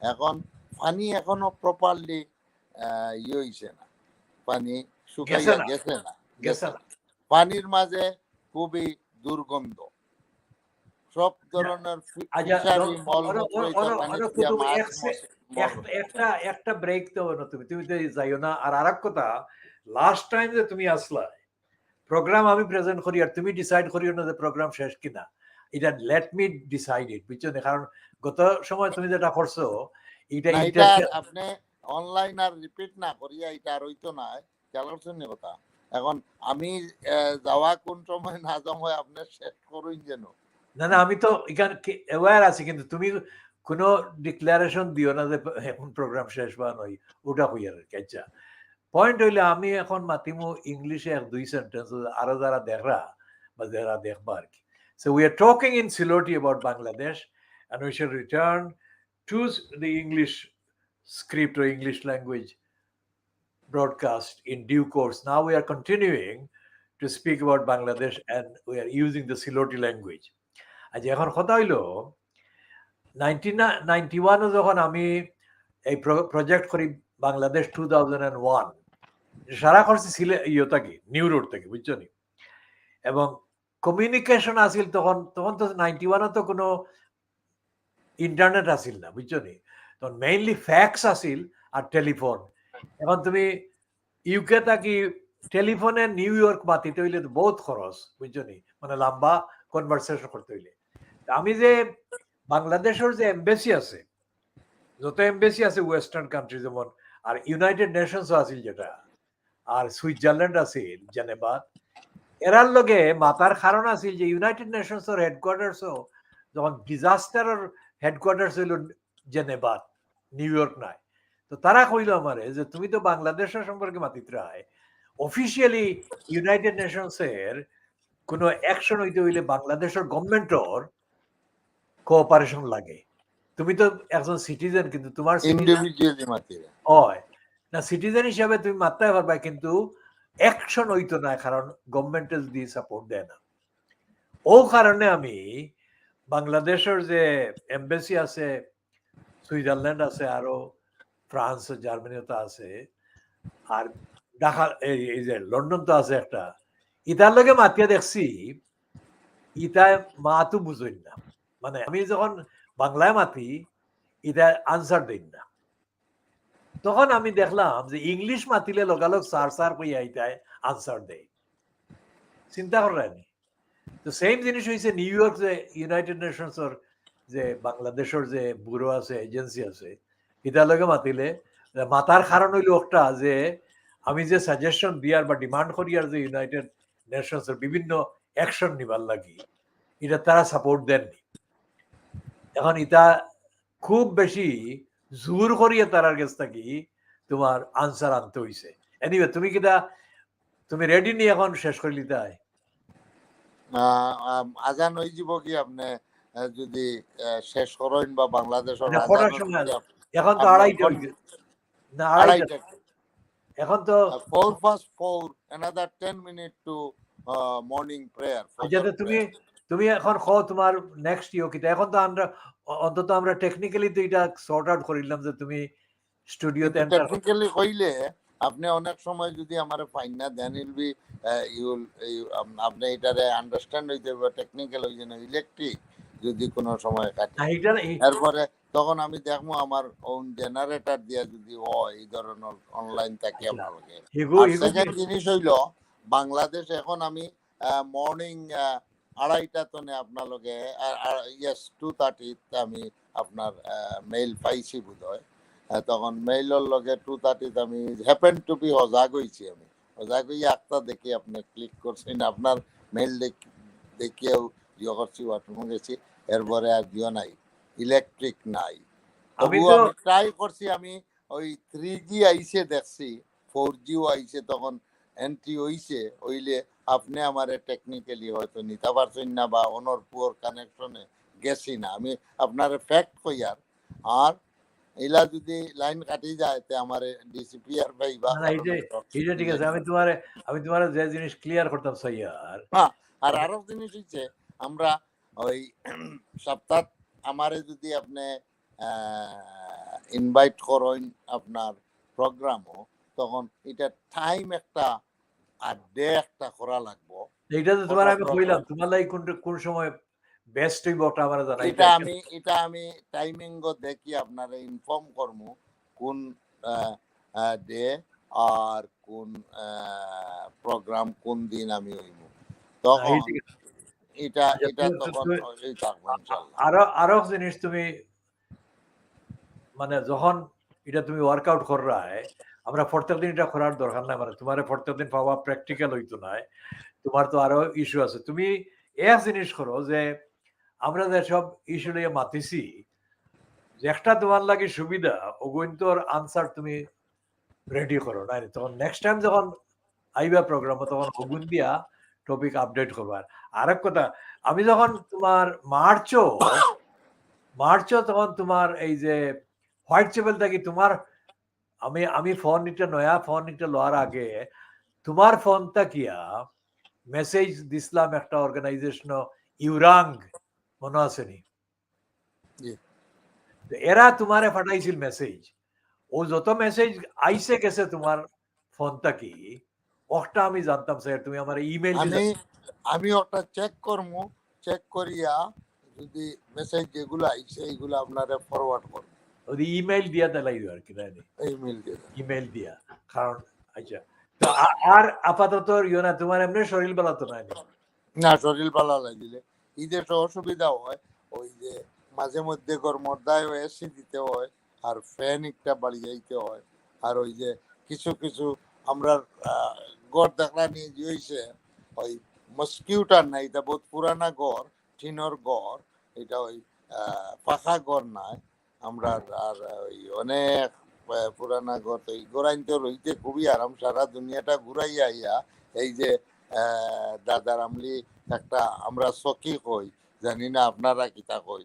এখন পানি এখনো প্রপারলি ইয়ে হইছে না, পানি শুকাইয়া গেছে না, পানির মাঝে খুবই দুর্গন্ধ, সব ধরনের একটা ব্রেক তো তুমি তুমি তো যাইও না। আর আরেক কথা, লাস্ট টাইম যে তুমি আসলা প্রোগ্রাম আমি প্রেজেন্ট করি আর তুমি ডিসাইড করিও না যে প্রোগ্রাম শেষ কিনা, এটা লেট মি ডিসাইড ইট, বুঝছো না? কারণ গত সময় তুমি যেটা করছো এটা আপনি অনলাইন আর রিপিট না করিয়া এটা আর হইতো না, খেয়াল করছেন না কথা। এখন আমি যাওয়া কোন সময় না যাওয়া আপনি শেষ করুন যেন। না না, আমি তো এখানে অ্যাওয়্যার আছি, কিন্তু তুমি কোনো ডিক্লারেশন দিও না যে এখন প্রোগ্রাম শেষ বা নয়, ওটা হই আর কি। আচ্ছা, পয়েন্ট হইলে আমি এখন মাতিমু ইংলিশে এক দুই সেন্টেন্স আরো যারা দেখরা বা যারা দেখবা আর কি। So we are talking in Siloti about Bangladesh, and we shall return to the English script or English language broadcast in due course. Now we are continuing to speak about Bangladesh and we are using the Siloti language. আজ এখন কথা হইলো 1991 যখন আমি এই project করি বাংলাদেশ 2001, সারা করছি ইয়েটাকে new road থেকে, বুঝছো নি? এবং কমিউনিকেশন আসিল তখন, তখন তো 91 তো কোনো ইন্টারনেট আসিল না, বুঝছো নি? তখন মেইনলি ফ্যাক্স আসিল আর টেলিফোন। এখন তুমি ইউকে থাকি টেলিফোনে নিউ ইয়র্ক মাতিতে হইলে তো বহুত খরচ, বুঝছো নি? মানে লম্বা কনভারসেশন করতে হইলে। আমি যে বাংলাদেশের যে এমবেসি আছে, যত এমবেসি আছে ওয়েস্টার্ন কান্ট্রি যেমন, আর ইউনাইটেড নেশনসও আছিল যেটা, আর সুইজারল্যান্ড আছিল জেনেভা, এরার লগে মাতার কারণ আছিল যে ইউনাইটেড নেশনসের হেডকোয়ার্টার্সও যখন ডিজাস্টারের হেডকোয়ার্টার্স হইল জেনেভা, নিউ ইয়র্ক নাই। তো তারা কইল আমারে যে তুমি তো বাংলাদেশের সম্পর্কে মাতিতে হয়, অফিসিয়ালি ইউনাইটেড নেশনসের কোনো অ্যাকশন হইতে হইলে বাংলাদেশের গভর্নমেন্টর কোঅপারেশন লাগে। তুমি তো একজন সিটিজেন, কিন্তু তোমার ইন্ডিভিজুয়ালি মাতি হয় না, সিটিজেন হিসাবে তুমি মারতে পারবা, কিন্তু অ্যাকশন হইতো না, কারণ গভর্নমেন্টের দিয়ে সাপোর্ট দেয় না। ও কারণে আমি বাংলাদেশের যে এমবেসি আছে, সুইজারল্যান্ড আছে, আরো ফ্রান্স জার্মানিও তো আছে, আর ঢাকা এই যে লন্ডন তো আছে একটা, ইতার লগে মাতিয়া দেখছি ইতায় মা তো বুঝইন না। মানে আমি যখন বাংলায় মাতি ইটা আনসার দিন না, তখন আমি দেখলাম যে ইংলিশ মাতিলে লগালগ সার সার কইয়া ইটায় আনসার দেয়। চিন্তা করেনি? তো সেম জিনিস হয়েছে নিউ ইয়র্ক যে ইউনাইটেড নেশনসের যে বাংলাদেশের যে ব্যুরো আছে, এজেন্সি আছে, ইটার লগে মাতিলে মাতার কারণ হইল একটা যে আমি যে সাজেশন দিয়ার বা ডিমান্ড করিয়ার যে ইউনাইটেড নেশনসের বিভিন্ন অ্যাকশন নিবার লাগি, এটা তারা সাপোর্ট দেননি। এখন এটা খুব বেশি জোর করিয়ে তারার কাছ থাকি তোমার আনসার আনতে হইছে। এনিওয়ে তুমি কিটা তুমি রেডি নি এখন শেষ করে লিতে হয়? আজান হয়ে যাব কি আপনি যদি শেষ করেন বা বাংলাদেশের এখন তো আড়াইটা না, আড়াইটা এখন তো 4:04 another 10 minutes to morning prayer. আচ্ছা, তুমি তুমি এখন তোমার নেক্সট ইও কিটা? এখন তো আমরা অন্তত আমরা টেকনিক্যালি তো এটা সর্ট আউট করিলাম যে তুমি স্টুডিওতে এন্টার। টেকনিক্যালি হইলে আপনি অনেক সময় যদি আমারে ফাইন না দেন, ইল বি আপনি এটারে আন্ডারস্ট্যান্ড হইতে হবে টেকনিক্যাল হইছে না ইলেকট্রিক যদি কোনো সময় কাটে, তারপরে তখন আমি দেখবো আমার ওন জেনারেটর দিয়া যদি হয় এই ধরনের অনলাইন থাকে আমার লাগে। সেকেন্ড জিনিস হইল বাংলাদেশ এখন আমি মর্নিং 2:30 তনে আপনার লগে ইয়েস 2:30 আমি আপনার মেইল পাইছি বোধ হয়, তখন মেইলের লগে 2:30 আমি হ্যাপেন টু বি হজাগ হয়েছি আমি ওজা কই একটা দেখি আপনি ক্লিক করছেন আপনার মেইল দেখিয়েও ইয়ে করছি ওয়াটরুমে গেছি এরপরে আর জিও নাই ইলেকট্রিক নাই তবু আমি ট্রাই করছি আমি ওই 3G আইছে দেখছি 4Gও আইছে তখন এন্ট্রি হইছে হইলে আপনি আমারে টেকনিক্যালি হয়তো নিতে পারছেন না বা অনর পুয়ার কানেকশনে গেছি না আমি আপনার ফ্যাক্ট কইয়ার আর এলা যদি লাইন কাটি যায় তে আমার ডিসিপি আর ভাই বা এইটা ঠিক আছে আমি তোমারে যে জিনিস ক্লিয়ার করতাম সৈয়ার হ্যাঁ আর আরো জিনিস হচ্ছে আমরা ওই সপ্তাহ আমারে যদি আপনি ইনভাইট করেন আপনার প্রোগ্রামও তখন এটা টাইম একটা আর ডে একটা করা লাগবো এইটা তো তোমার আমি কইলাম তোমার লাগি কোন সময় বেস্ট হইব ওটা আমার জানা এটা আমি টাইমিং দেখি আপনারে ইনফর্ম করব কোন ডে আর কোন প্রোগ্রাম কোন দিন আমি হইব তখন এটা তখন আরো জিনিস তুমি মানে যখন এটা তুমি ওয়ার্কআউট কররা আমরা প্রত্যেক দিন এটা করার দরকার নাই মানে তোমার প্রত্যেক দিন পাওয়া প্র্যাকটিক্যাল হইতো না তোমার তো আরো ইস্যু আছে তুমি এক জিনিস করো যে আমরা যে সব ইস্যু নিয়ে মাতিছি যে একটা তোমার লাগে সুবিধা ওগুন্তর আনসার তুমি রেডি করো না তখন নেক্সট টাইম যখন আইবা প্রোগ্রাম তখন ওগুন দিয়া টপিক আপডেট করবার আরেক কথা আমি যখন তোমার মার্চও তখন তোমার এই যে হোয়াইট চেপেল থাকি তোমার আমি ফোন নিতে নয়া ফোন নিতে লওয়ার আগে তোমার ফোনটা কিয়া মেসেজ দিছিলাম একটা অর্গানাইজেশন ইউরাং মনে আছে নি এরা তোমারে পাঠাইছিল মেসেজ ও যত মেসেজ আইসে গেছে তোমার ফোনটা কি ওটা আমি জানতাম স্যার তুমি আমার ইমেল আমি ওটা চেক করব চেক করিয়া যদি মেসেজ যেগুলো আইছে এইগুলো আপনারে ফরওয়ার্ড করব ওই ইমেল দিয়া দিলাই আর কি জানি ইমেল দিয়া কারণ আচ্ছা আর আপাতত ইয়োনা তোমার এমনি শরীর ভালো তো নাই না শরীর ভালো লাগিলে ঈদের তো অসুবিধা হয় ওই যে মাঝে মধ্যে গরমদায় এসি দিতে হয় আর ফ্যান একটা বাড়ি যাইতে হয় আর ওই যে কিছু কিছু আমরা গড় দেখা নিয়ে হয়েছে ওই মস্কিউটার না এটা বহুত পুরানা গড় টিনর গড় এটা ওই পাখা গড় নাই আমরা আর ওই অনেক পুরানা গড় এই গোড়াইতে রইতে খুবই আরাম সারা দুনিয়াটা ঘুরাইয়া আইয়া এই যে দাদার আমলি একটা আমরা চকি কই জানি না আপনারা কিতা কই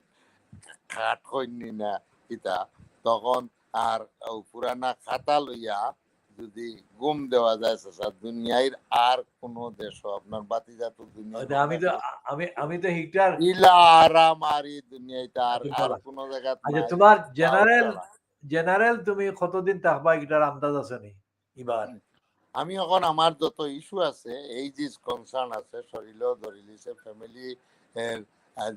খাট কইনি না কিতা তখন আর পুরানা খাতা লইয়া যদি গুম দেওয়া যায় দুনিয়ার আর কোন দেশ আপনার বাতি জাত দুনিয়া আমি তো হিটার ইলা আরাম আর এই দুনিয়াতে আর কোন জায়গা আচ্ছা তোমার জেনারেল তুমি কতদিন থাকবা এটার আন্দাজ আছে নি এবার আমি এখন আমার যত ইস্যু আছে এই যে কনসার্ন আছে শরীরও ধরিলিছে ফ্যামিলি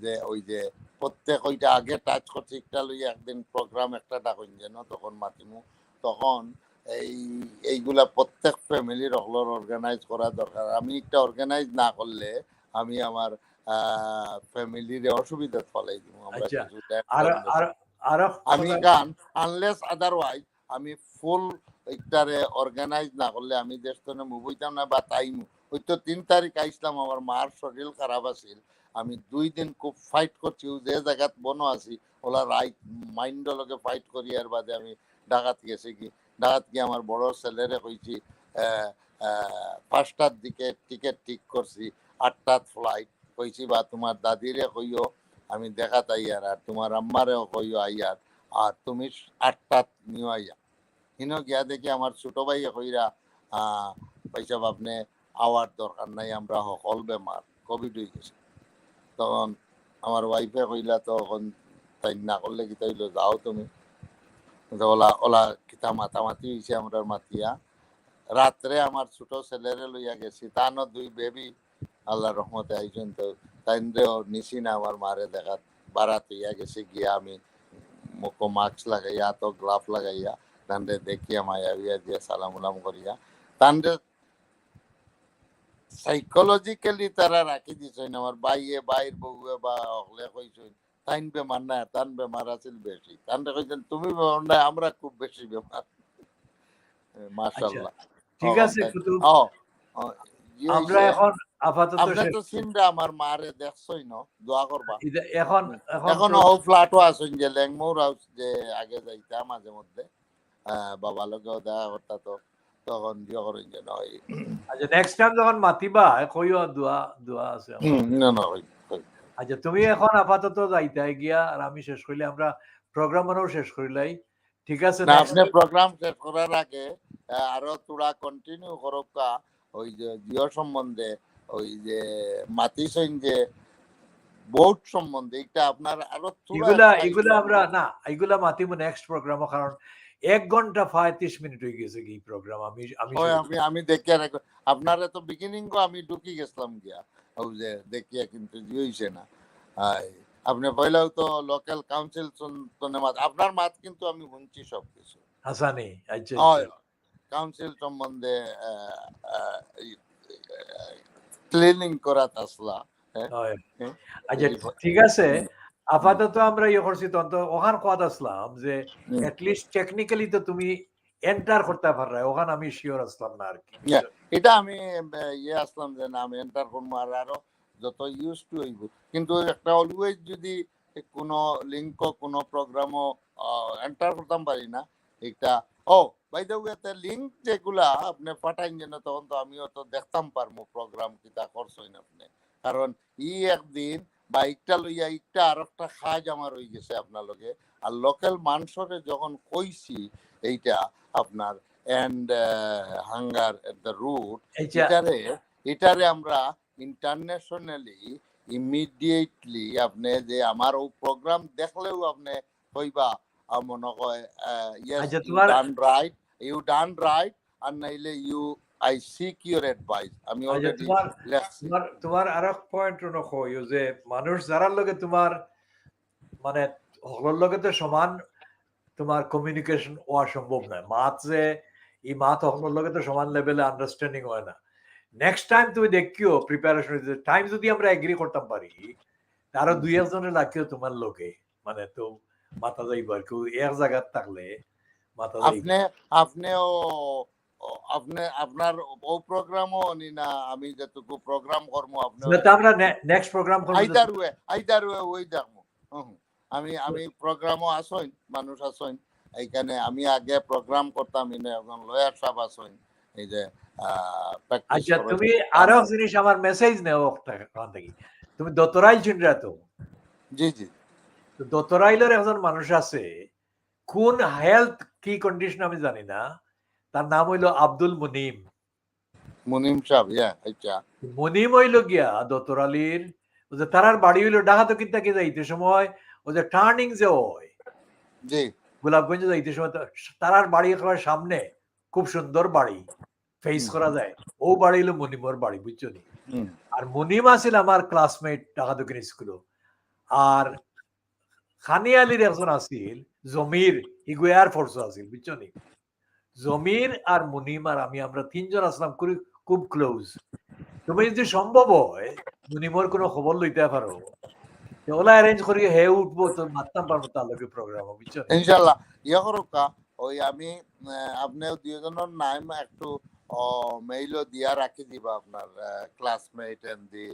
যে ওই যে প্রত্যেক ওইটা আগে টাচ করছি একটা লইয়া একদিন প্রোগ্রাম একটা ডাকুন যেন তখন মাতিমু তখন এইগুলা প্রত্যেক ফ্যামিলির হলর অর্গানাইজ করা দরকার আমি একটা অর্গানাইজ না করলে আমি আমার ফ্যামিলির অসুবিধা ফলাই দিব আমি গান আনলেস আদারওয়াইজ আমি ফুল একটারে অর্গানাইজ না করলে আমি দেশ তো মুভ হইতাম না বা তাই ওই তো 3 তারিখ আইসলাম আমার মার শরীর খারাপ আছিল আমি 2 দিন খুব ফাইট করছি যে জায়গাত বনো আছি ওলা রাইট মাইন্ড লগে ফাইট করি আর বাদে আমি ঢাকাত গেছি কি ঢাকাত গিয়ে আমার বড় ছেলেরে কইছি 5টার দিকে টিকিট ঠিক করছি 8টাত ফ্লাইট কইছি বা তোমার দাদিরে কইও আমি দেখাত আইয়ার আর তোমার আম্মারেও কইও আইয়ার আর তুমি 8টাত নিও আইয়া হিনো গিয়া দেখি আমার ছোট ভাই কইরা পয়সা আপনি আওয়ার দরকার নাই আমরা সকল বেমার কোভিড হয়ে গেছে তখন আমার ওয়াইফে কইলা তখন তাই না করলে কি তাইলো যাও তুমি ওলা ওলা কিতা মাতামাতি হয়েছে আমরা মাতিয়া রাত্রে আমার ছোট ছেলেরে লইয়া গেছি তানো 2 বেবি আল্লাহ রহমতে আইছেন তো তাইন্দ্রেও নিছি না আমার মারে দেখা বারাত হইয়া গেছে গিয়া আমি মুখ মাস্ক লাগাইয়া তো গ্লাভ লাগাইয়া তান্ডে দেখিয়া মায়া দিয়া সালাম উলাম করিয়া তান্ডে সাইকোলজিক্যালি তারা রাখি দিছেন আমার বাইর বউয়ে বা হলে কইছেন তাইন বেমার না তান বেমার আছিল বেশি তান্ডে কইছেন তুমি বেমার না আমরা খুব বেশি বেমার মাশাআল্লাহ ঠিক আছে কুতুব, ও ও, ইয়ে আমরা হইছে, এখন আপাতত আপনি শেষ তো চিন্তা আমার মারে দেখছই না, দোয়া করবা। এখন এখন এখন ও ফ্ল্যাটও আছেন যে ল্যাংমোর হাউস যে আগে যাইতা মাঝে মধ্যে, বাবা লোকেও দেখা করতা, তো তখন ইয়ে করেন যে নয়। আচ্ছা নেক্সট টাইম যখন মাতিবা কইও দোয়া দোয়া আছে আমার। না না ওই আচ্ছা তুমি এখন আপাতত যাইতে গিয়া, আর আমি শেষ করলে আমরা প্রোগ্রামও শেষ করিলাই, ঠিক আছে? না, নেক্সট আপনি প্রোগ্রাম শেষ করার আগে আরো তোরা কন্টিনিউ করকা ওই যে জিও সম্বন্ধে, ওই যে মাতিছেন যে বোর্ড সম্বন্ধে, এটা আপনার আরো তোরা এগুলা একটা এগুলা idea আমরা না, এগুলা মাতিব নেক্সট প্রোগ্রাম, কারণ 1 ঘন্টা 35 মিনিট হয়ে গেছে কি প্রোগ্রাম। আমি আমি হয়। আমি দেখি আর আপনার তো বিগিনিং আমি ঢুকি গেছিলাম গিয়া, ওই যে দেখিয়া, কিন্তু হইছে না। আপনি পয়লাও তো লোকাল কাউন্সিল আপনার মাত কিন্তু আমি শুনছি সবকিছু। হাসানি। আচ্ছা হয়, আচ্ছা কাউন্সিল সম্বন্ধে ক্লিনিং করাত আসলা। হয়। আচ্ছা ঠিক আছে, আপাতত আমরা ইয়ে করছি তখন তো ওখান কথা আসলাম যে লিস্ট টেকনিক্যালি তো তুমি এন্টার করতে পারবে, ওখানে আমি শিওর আসলাম না আর কি। এটা আমি ইয়ে আসলাম যে না, আমি এন্টার করবো আর আরো যত ইউজ টু হইব, কিন্তু একটা অলওয়েজ যদি কোনো লিঙ্ক কোনো প্রোগ্রামও এন্টার করতাম পারি না, এটা ও বাই দ্য ওয়ে লিঙ্ক যেগুলা আপনি পাঠাইন যেন, তখন তো আমিও তো দেখতাম পারবো প্রোগ্রাম কিতা করছেন আপনি। কারণ একদিন বা একটা লইয়া একটা আর একটা কাজ আমার হয়ে গেছে আপনার লগে, আর লোকাল মানুষরে যখন কইছি এইটা আপনার and hunger at the root, এটারে আমরা ইন্টারন্যাশনালি ইমিডিয়েটলি আপনি যে আমার ও প্রোগ্রাম দেখলেও আপনি কইবা মনে হয় ইয়েস আচ্ছা ইউ ডান রাইট, আর নাইলে আই সিক ইউর অ্যাডভাইস। আমি আচ্ছা অলরেডি তোমার আর এক পয়েন্ট নকই যে মানুষ যারার লগে তোমার মানে সকলের লগে তো সমান তোমার কমিউনিকেশন হওয়া সম্ভব নয়। মাত যে এই মাত সকলের লগে তো সমান লেভেলে আন্ডারস্ট্যান্ডিং হয় না। নেক্সট টাইম তুমি দেখিও প্রিপারেশন টাইম যদি আমরা এগ্রি করতাম পারি, আরো 2-1জনের রাখিও তোমার লোকে, মানে তো মাথা যাইব আর কেউ এক জায়গায় থাকলে মাথা যাইব। আপনিও আপনি আপনার ও প্রোগ্রামও নি না, আমি যেটুকু প্রোগ্রাম করবো আপনি আমরা নেক্সট প্রোগ্রাম করব আইদার ওই দেখবো। আমি প্রোগ্রামও আসইন, মানুষ আসইন এইখানে। আমি আগে প্রোগ্রাম করতাম, এখন লয়ার সাহেব আসইন এই যে প্র্যাকটিস আচ্ছা করে। তুমি আরো জিনিস আমার মেসেজ নেও ওখান থেকে, তুমি দোতরাইল চিনরা তো? জি জি, দোতরাইলের একজন মানুষ আছে, কোন হেলথ কি কন্ডিশন আমি জানি না, তার নাম হইলো আব্দুল মুনিম। মুনিম সাহেব, আচ্ছা। মুনিম হইল গিয়া দোতরালির, যে তারার বাড়ি হইলো ডাকাতো কিনতে যাইতে সময় ও যে টার্নিং যে হয় জি, গোলাপগঞ্জে যাইতে সময়, তারার বাড়ি একেবারে সামনে, খুব সুন্দর বাড়ি, ফেস করা যায়। ও বাড়ি হইলো মুনিমর বাড়ি, বুঝছো নি? আর মুনিম আছিল আমার ক্লাসমেট ঢাকা দক্ষিণ স্কুল। আর খানি আলীর একজন আছিল জমির, ইগো এয়ারফোর্স আছিল, বুঝছো নি? জমির আর মুনিম আর আমি, আমরা 3জন আসলাম খুব ক্লোজ। তুমি যদি সম্ভব হয় মুনিমর কোনো খবর লইতে পারো, ওলা অ্যারেঞ্জ করি, হে উঠবো তো মারতাম পারবো তার লগে প্রোগ্রাম, বুঝছো? ইনশাল্লাহ ইয়ে করুকা। ওই আমি আপনি দুজনের নাম একটু মেইলও দিয়া রাখি দিবা, আপনার classmate and the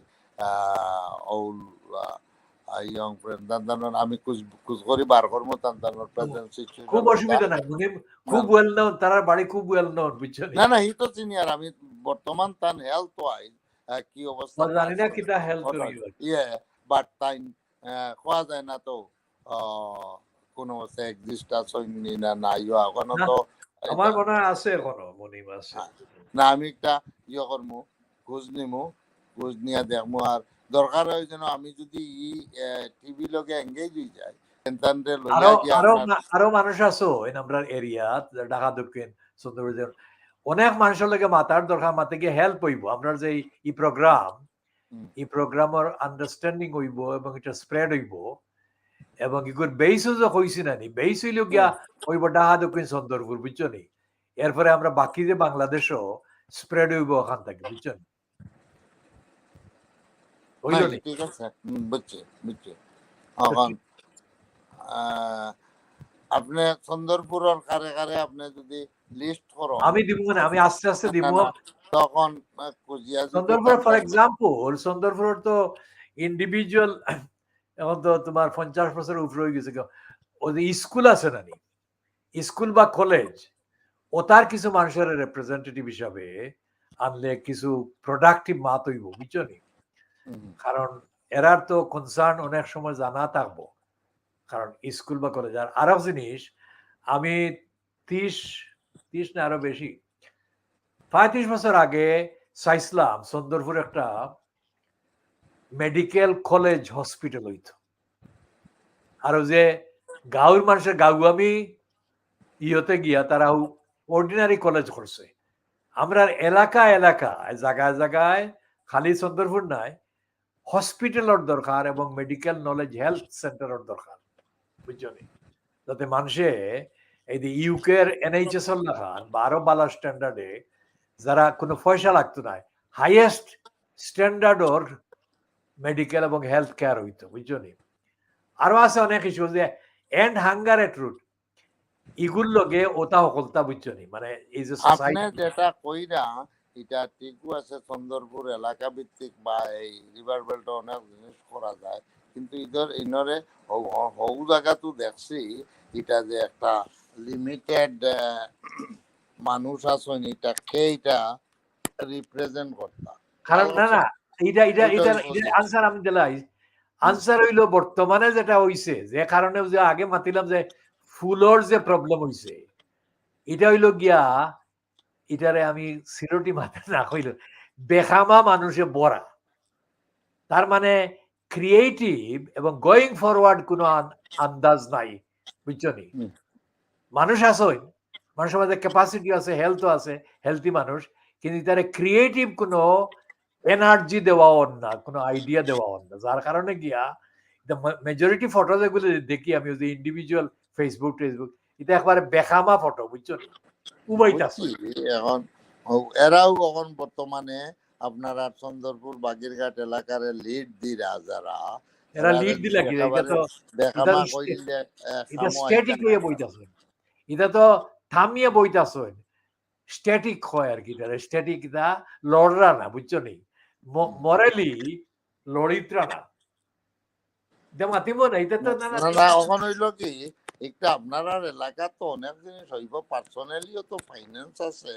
all young friend. আমি কুছ করি বার করবো তার প্রেজেন্ট সিচুয়েশন। খুব অসুবিধা নাই, মুনিম খুব ওয়েল নোন, তার বাড়ি খুব ওয়েল নোন, বুঝছো? না হি তো সিনিয়র। আমি বর্তমান তার হেলথ ওয়াইজ কি অবস্থা জানি না কিতা হেল্প করি। ইয়ে, বাট তাই কোয়া যায় না তো কোন অবস্থা এক্সিস্ট আসেনি না নাই এখনো তো। আমার মনে হয় আছে, এখনো মুনিম আছে। না আমি একটা ইয়ে করবো, খোঁজ নিমু, খোঁজ নিয়ে দেখবো। আর দরকার হয় যেন আমি যদি টিভি লগে এঙ্গেজ হয়ে যাই, আরো মানুষ আছো আমরা এরিয়া ঢাকা দক্ষিণ সুন্দরবন, অনেক মানুষের লগে মাতার দরকার, মাতে গিয়ে হেল্প হইব। আমরা যে এই প্রোগ্রামের আন্ডারস্ট্যান্ডিং হইব এবং এটা স্প্রেড হইব, এবং ইগুর বেইসও যে হইছি না নি, বেইস হইল গিয়া হইব ঢাকা দক্ষিণ সুন্দরপুর, বুঝছো নি? এরপরে আমরা বাকি যে বাংলাদেশও স্প্রেড হইব ওখান থেকে, বুঝছো নি? হইল নি? ঠিক আছে, বুঝছি বুঝছি। আপনি চন্দরপুরের কারে কারে আপনি যদি লিস্ট করো আমি দিব মানে আমি আস্তে আস্তে দিব তখন কুজিয়া যদি চন্দরপুর ফর এক্সাম্পল চন্দরপুরের তো ইন্ডিভিজুয়াল এখন তো তোমার 50 বছরের উপরে হয়ে গেছে ওদের স্কুল আছে না স্কুল বা কলেজ ও তার কিছু মানুষের রিপ্রেজেন্টেটিভ হিসাবে আনলে কিছু প্রোডাক্টিভ মা তৈব বুঝছো নি কারণ এরার তো কনসার্ন অনেক সময় জানা থাকবো কারণ স্কুল বা কলেজ আর আরো জিনিস আমি 30 না আরো বেশি 35 বছর আগে চাইছিলাম চন্দরপুর একটা মেডিকেল কলেজ হসপিটাল হইতো আর যে গাঁওর মানুষের গাঁওয়ামি ইহতে গিয়া তারা অর্ডিনারি কলেজ করছে আমরা এলাকা এলাকায় জায়গায় জায়গায় খালি চন্দরপুর নাই হসপিটালের দরকার এবং মেডিকেল নলেজ হেলথ সেন্টারের দরকার বুঝছনি যাতে মানুষে এই যে ইউকের NHS এর লাগান বা আরো ভালো স্ট্যান্ডার্ডে যারা কোনো পয়সা লাগতো না হাইয়েস্ট স্ট্যান্ডার্ডর মেডিকেল এবং হেলথ কেয়ার হইতো বুঝছনি আরো আছে অনেক কিছু যে এন্ড হাঙ্গার এট রুট ইগুর লগে ওটা হকলতা বুঝছনি মানে এই যে আপনি যেটা কইরা এটা ঠিকও আছে চন্দরপুর এলাকা ভিত্তিক বা এই রিভার বেল্টে অনেক জিনিস করা যায় কিন্তু ইনরে হউ জায়গা তো দেখছি এটা যে একটা লিমিটেড মানুষ আছেন এটা খেইটা রিপ্রেজেন্ট করতা কারণ না না এটা আনসার আমি দিলাই আনসার হইলো বর্তমানে যেটা হইছে যে কারণে যে আগে মাতিলাম যে ফুলর যে প্রবলেম হইছে এটা হইলো গিয়া এটারে আমি সিরোটি মাথা না হইল বেখামা মানুষে বড়া তার মানে ক্রিয়েটিভ এবং গোয়িং ফরওয়ার্ড কোনো আন্দাজ নাই বুঝছনি মানুষ আসই মানুষের মধ্যে ক্যাপাসিটি আছে হেলথও আছে হেলথি মানুষ কিন্তু তারা ক্রিয়েটিভ কোনো এনার্জি দেওয়াও না কোনো আইডিয়া দেওয়াও না যার কারণে গিয়া মেজরিটি ফটো যেগুলো দেখি আমি যে ইন্ডিভিজুয়াল ফেসবুক এটা একবারে বেখামা ফটো বুঝছো এখন এরাও এখন বর্তমানে আপনারা চন্দরপুর বাগিরঘাট এলাকার লিড দিরা যারা এরা লিড দিলা কি এটা স্ট্যাটিক হয়ে বইতাছেন এটা তো থামিয়ে বইতাছেন স্ট্যাটিক হয় আর কি স্ট্যাটিক এটা লড়রা না বুঝছো নি মরালি লড়িত্রা না মাতিব না এটা তো না এখন হইল কি একটা আপনার এলাকা তো অনেক জিনিস হইব পার্সোনালিও তো ফাইন্যান্স আছে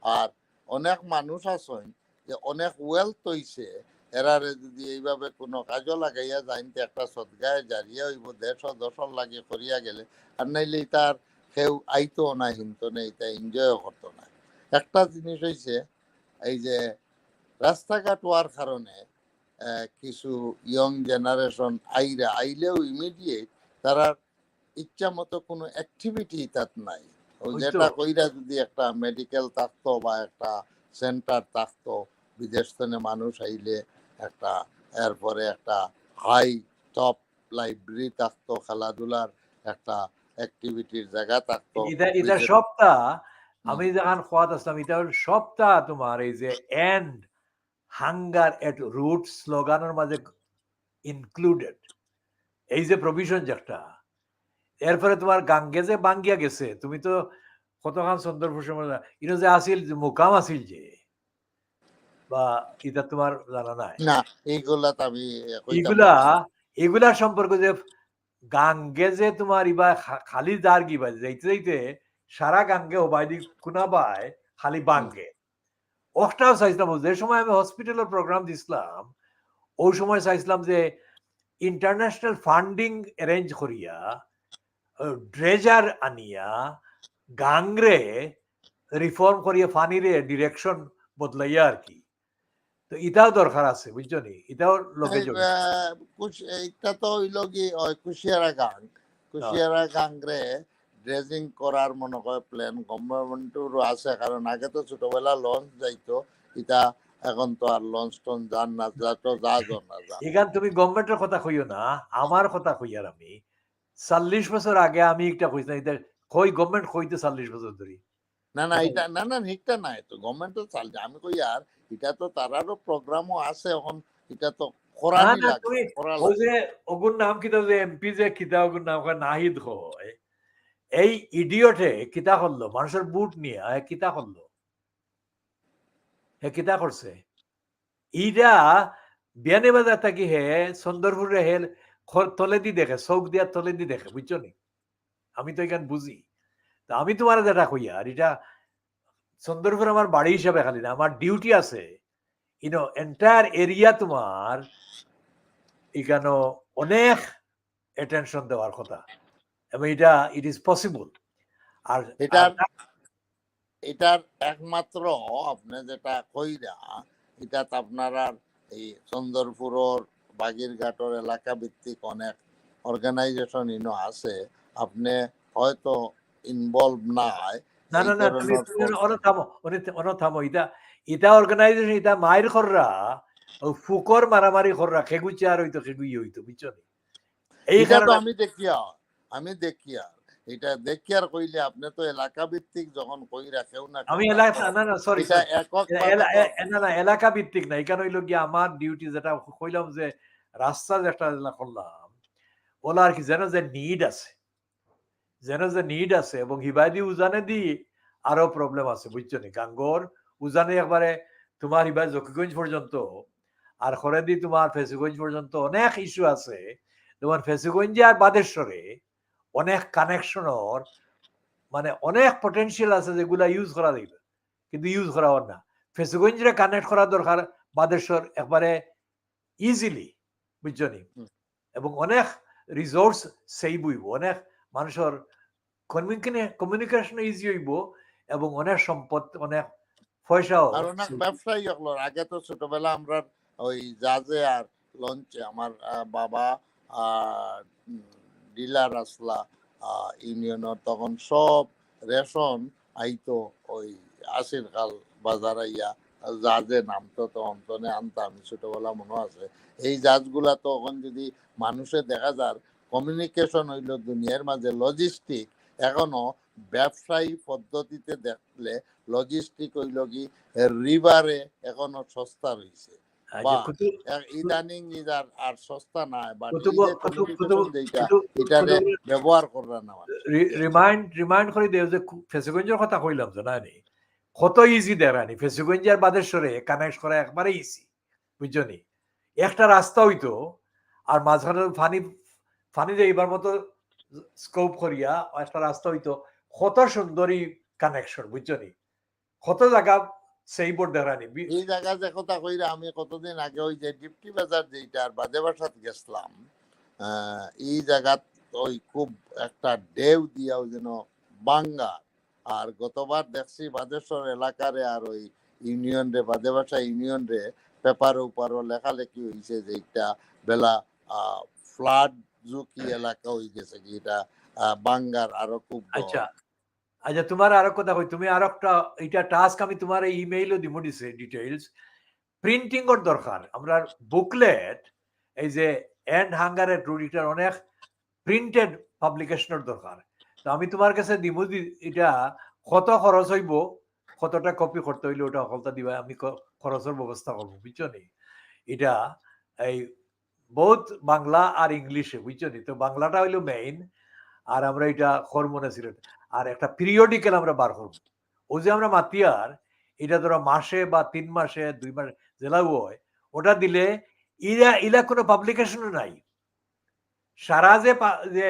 আর অনেক মানুষ আছেন যে অনেক ওয়েলথ হইছে এরারে যদি এইভাবে কোনো কাজও লাগাইয়া যাইতে একটা সদগায় জারিয়া হইব 150-200 লাগে করিয়া গেলে আর নাইলে তার কেউ আইতো না হিমতো না এটা এনজয়ও করতো না একটা জিনিস হইছে এই যে রাস্তাঘাট হওয়ার কারণে কিছু ইয়ং জেনারেশন আইলেও ইমিডিয়েট তারা ইচ্ছা মতো কোনো অ্যাক্টিভিটি তাত নাই যেটা কইরা যদি একটা মেডিকেল থাকতো বা একটা সেন্টার থাকতো বিদেশ থেকে মানুষ আইলে একটা এরপরে একটা হাই টপ লাইব্রেরি থাকতো খেলাধুলার একটা অ্যাক্টিভিটির জায়গা থাকতো এটা সবটা আমি যখন খোয়াত আসলাম এটা সবটা তোমার এই যে এন্ড হাঙ্গার এট রুট স্লোগানের মাঝে ইনক্লুডেড এই যে প্রভিশন যেটা এরপরে তোমার গাঙ্গে যে বাঙ্গিয়া গেছে তুমি তো কতখান চন্দ্রপুর সময় এটা যে আসিল মুকাম আসিল যে বা এটা তোমার জানা নাই না এগুলা সম্পর্কে যে গাঙ্গে যে তোমার ইবা খালি দার গিবা যাইতে যাইতে সারা গাঙ্গে ওবাইদি কুনাবায় খালি বাঙ্গে ওটাও চাইছিলাম যে সময় আমি হসপিটালের প্রোগ্রাম দিছিলাম ওই সময় চাইছিলাম যে ইন্টারন্যাশনাল ফান্ডিং অ্যারেঞ্জ করিয়া ড্রেজার আনিয়া গাংরে রিফর্ম করিয়া ফানিরে ডিরেকশন বদলাইয়া আর কি তো এটাও দরকার আছে বুঝছো নি এটাও লোকে এটা তো হইল কি কুশিয়ারা গাংরে ড্রেজিং করার মনে করে প্ল্যান গভর্নমেন্টেরও আছে কারণ আগে তো ছোটবেলা লঞ্চ যাইতো এটা এখন তো আর লঞ্চ টন যান না এখান তুমি গভর্নমেন্টের কথা কইও না আমার কথা কইয়ার আমি 40 বছর আগে আমি একটা কইছিলাম এটা কই গভর্নমেন্ট কইতে 40 বছর ধরে না এটা না হিকটা নাই তো গভর্নমেন্টও চালছে আমি কই আর এটা তো তারারও প্রোগ্রামও আছে এখন এটা তো করানি লাগে ওই যে ওগুর নাম কি যে এমপি যে কিতা ওগুর নাম নাহিদ হয় এই ইডিয়টে কিতা করলো মানুষের বুট নিয়ে কিতা করলো হে কিতা করছে ইটা বিয়ানি বাজার থাকি হে সুন্দরপুরে হে তলে দি দেখে চৌক দিয়ার তলে দি দেখে বুঝছো নি আমি তো এখানে বুঝি তা আমি তোমার যেটা কই আর এটা সুন্দরপুর আমার বাড়ি হিসাবে খালি না আমার ডিউটি আছে ইনো এন্টায়ার এরিয়া তোমার এখানে অনেক অ্যাটেনশন দেওয়ার কথা এবং এটা ইট ইজ পসিবল আর এটার একমাত্র আপনি যেটা কইরা এটা আপনারা এই সুন্দরপুরের বাগিরঘাটের এলাকা ভিত্তিক অনেক অর্গানাইজেশন ইনো আছে আপনি হয়তো ইনভলভ নাই না না না তুমি থামো এটা অর্গানাইজেশন এটা মায়ের খররা ফুকর মারামারি খররা খেগুচে আর হইতো খেগুই হইতো বুঝছো এই কারণে আমি দেখি এটা দেখি আর কইলে আপনি তো এলাকা ভিত্তিক যখন কই রাখেও না আমি এলাকা না না সরি না না এলাকা ভিত্তিক না এখানে হইলো গিয়ে আমার ডিউটি যেটা কইলাম যে রাস্তা যেটা করলাম ওলা আর কি যেন যে নিড আছে এবং হিবাদি উজানে দি আরো প্রবলেম আছে বুঝছো নি গাঙ্গর উজানে একবারে তোমার হিবাই জকিগঞ্জ পর্যন্ত আর খরেদি তোমার ফেসুগঞ্জ পর্যন্ত অনেক ইস্যু আছে তোমার ফেসুগঞ্জে আর বাদেশ্বরে অনেক কানেকশনের মানে অনেক পটেনশিয়াল আছে যেগুলা ইউজ করা যাইবে কিন্তু ইউজ করা হওয়ার না ফেসুগঞ্জে কানেক্ট করা দরকার বাদেশ্বর একবারে ইজিলি বুঝছো নি এবং অনেক রিসোর্স সেভ হইব অনেক মানুষের কমিউনিকেশন ইজি হইব এবং অনেক সম্পদ অনেক পয়সাও আর অনেক ব্যবসায়ী হলো আগে তো ছোটবেলা আমরা ওই জাজে আর লঞ্চে আমার বাবা ডিলার আসলা ইউনিয়নের তখন সব রেশন আইতো ওই আশির কাল বাজার আইয়া জাজে নামতো তখন আনতাম আমি ছোটবেলা মনে আছে এই জাজগুলা তখন যদি মানুষের দেখা যার কমিউনিকেশন হইল দুনিয়ার মাঝে লজিস্টিক এখনো ব্যবসায়ী পদ্ধতিতে দেখলে লজিস্টিক হইল কি রিভারে এখনো সস্তা রয়েছে ইদানিং ইদার আর সস্তা নাই বাট এটারে ব্যবহার করা না রিমাইন্ড করে দেও যে ফেসুগঞ্জের কথা কইলাম যে না নি কত ইজি দেখানি ফেসুগঞ্জ আর বাদেশ্বরে কানেক্ট করা একবারে ইজি বুঝছো নি একটা রাস্তা হইতো আর মাঝখানে ফানি যাইবার মতো স্কোপ করিয়া একটা রাস্তা হইতো কত সুন্দরী কানেকশন বুঝছো নি কত জায়গা সেই বোর্ড দেখানি এই জায়গা যে কথা কইরা আমি কতদিন আগে ওই যে ডিপটি বাজার যেটা আর বাদে বাসাত গেছিলাম এই জায়গা ওই খুব একটা ঢেউ দিয়াও যেন বাঙ্গা আর গতবার দেখছি বাদেশ্বর এলাকারে আর ওই ইউনিয়ন রে বাদে বাসা ইউনিয়ন রে পেপারের উপরও লেখালেখি হয়েছে যে এটা বেলা ফ্লাড ঝুঁকি এলাকা হয়ে গেছে কি এটা বাঙ্গার আরো খুব আচ্ছা আচ্ছা তোমার আরো কথা কই তুমি আর একটা এটা টাস্ক আমি তোমার ইমেইলও দিব দিছে ডিটেইলস প্রিন্টিং এর দরকার আমরা বুকলেট এই যে এন্ড হাঙ্গারের রুডিটার অনেক প্রিন্টেড পাবলিকেশনের দরকার তো আমি তোমার কাছে দিব এটা কত খরচ হইব কতটা কপি করতে হইলে ওটা হলতা দিবা আমি খরচের ব্যবস্থা করবো বুঝছো নি এটা এই বহুত বাংলা আর ইংলিশে বুঝছো নি তো বাংলাটা হইলো মেইন আর আমরা এটা হরমোনে ছিল আর একটা পিরিয়ডিক্যাল আমরা বার করবো ও যে আমরা মাতিয়ার এটা ধরো মাসে বা 3 মাসে 2 মাসে জেলাও হয় ওটা দিলে ইলা কোনো পাবলিকেশন নাই সারা যে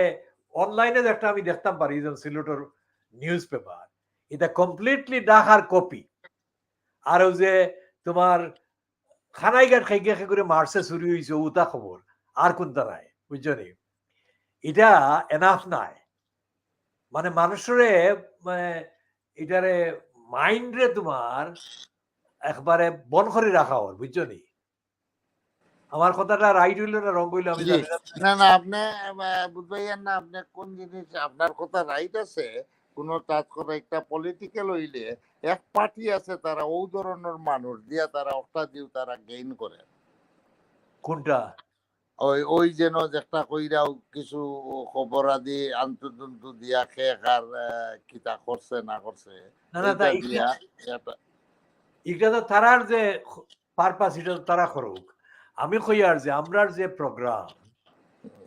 অনলাইনে একটা আমি দেখতাম পারি সিলেটের নিউজ পেপার এটা কমপ্লিটলি ডাকার কপি আর যে তোমার খানাইঘাট খাইগে খাই করে মার্চে চুরি হয়েছে উতা খবর আর কোনটা নাই বুঝছো নি এটা এনাফ নাই মানে মানুষরে মানে এটারে মাইন্ড রে তোমার একবারে বন করে রাখা হয় বুঝছো নি আমার কথাটা রাইট হইলো না রং হইলো আমি জানি না না আপনি বুঝবাইয়েন না আপনি কোন জিনিস আপনার কথা রাইট আছে কোন কাজ করে একটা পলিটিক্যাল হইলে এক পার্টি আছে তারা ওই ধরনের মানুষ দিয়া তারা একটা দিও তারা গেইন করে কোনটা ওই যেন একটা কইরাও কিছু খবর আদি আন্তর্জন্ত দিয়া খেকার কিতা করছে না করছে এটা তো তারার যে পারপাস এটা তারা করুক আমি কই আর যে আমরার যে প্রোগ্রাম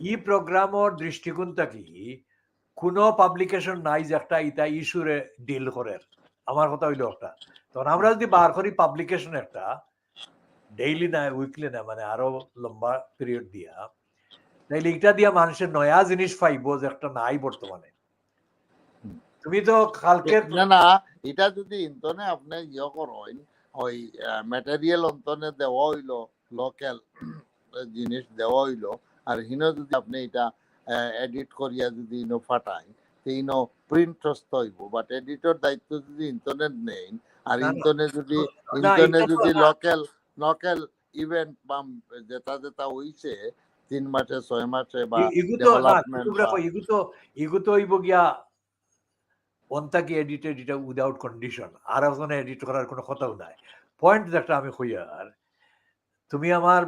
এই প্রোগ্রামের দৃষ্টিকোণটা কি কোনো পাবলিকেশন নাই যে একটা ইটা ইস্যুরে ডিল করে, আমার কথা হইলো একটা। তখন আমরা যদি বার করি পাবলিকেশন একটা ডেইলি না উইকলি না, মানে আরো লম্বা পিরিয়ড দিয়া, তাইলে এটা দিয়া মানুষের নয়া জিনিস পাইব যে একটা নাই বর্তমানে। তুমি তো কালকে না না, এটা যদি ইন্তনে আপনি ইয়ে করেন, ওই ম্যাটেরিয়াল অন্তনে দেওয়া হইলো, লোকাল জিনিস দেওয়া হইলো, আর হিনো যদি আপনি এটা এডিট করিয়া যদি ইনো ফাটাই, ইনো প্রিন্ট হস্ত হইব, বাট এডিটর দায়িত্ব যদি ইন্টারনেট নেই, আর না না ইন্টারনে এটা তো যদি লোকাল ইভেন্ট বা যেটা যেটা হইছে 3 মাসে 6 মাসে বা ইগু তো না ডেভেলপমেন্ট বা ইগু তো হইব গিয়া অন্তাকে এডিটেড এটা উইদাউট কন্ডিশন, আর ওখানে এডিট করার কোনো কথাও নাই। পয়েন্ট একটা আমি কইয়ার, তুমি আমার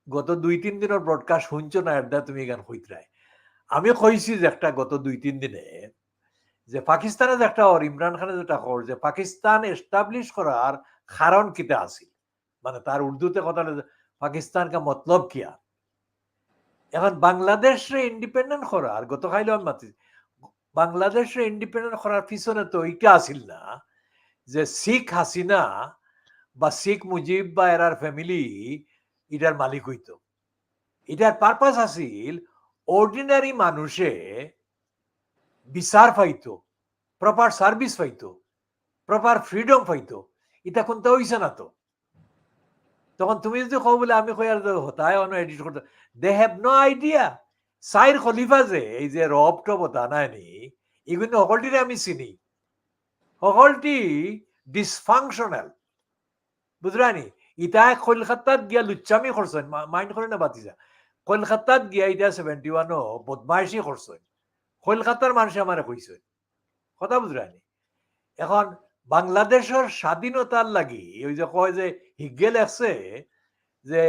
গত 2-3 দিনের ব্রডকাস্ট শুনছো না, এটা তুমি গান কইতরাই আমি কইছি যে একটা গত 2-3 দিনে যে পাকিস্তানে যে একটা ইমরান খানের যেটা খবর যে পাকিস্তান এস্টাবলিশ করার কারণ কিতা আছিল, মানে তার উর্দুতে কথা হলো পাকিস্তান কা মতলব কিয়া। এখন বাংলাদেশে ইন্ডিপেন্ডেন্ট করার গত খাইলে আমি মাতি বাংলাদেশে ইন্ডিপেন্ডেন্ট করার পিছনে তো এইটা আসিল না যে শিখ হাসিনা বা শিখ মুজিব বা এরার ফ্যামিলি এটার মালিক হইতো। এটার পারপাস আছিল অর্ডিনারি মানুষে বিচার পাইতো, প্রপার সার্ভিস পাইতো, প্রপার ফ্রিডম পাইতো। এটা কোনটা হইছে না তো। তখন তুমি যদি কও বলে আমি কই আর হতায় অন এডিট করতে, দে হ্যাভ নো আইডিয়া। সাইর খলিফা যে এই যে রব টব দানায়নি, এগুলো সকলটিরে আমি চিনি, সকলটি ডিসফাংশনাল, বুঝরানি। ইটা কলকাতাত গিয়া লুচ্চামি করছেন, মাইন্ড করে না বাতিজা, কলকাতাত গিয়া ইটা 71 বদমাইশি করছেন, কলকাতার মানুষ আমার কইছে কথা, বুঝরানি। এখন বাংলাদেশের স্বাধীনতার লাগি ওই যে কয় যে হিগে লেখছে যে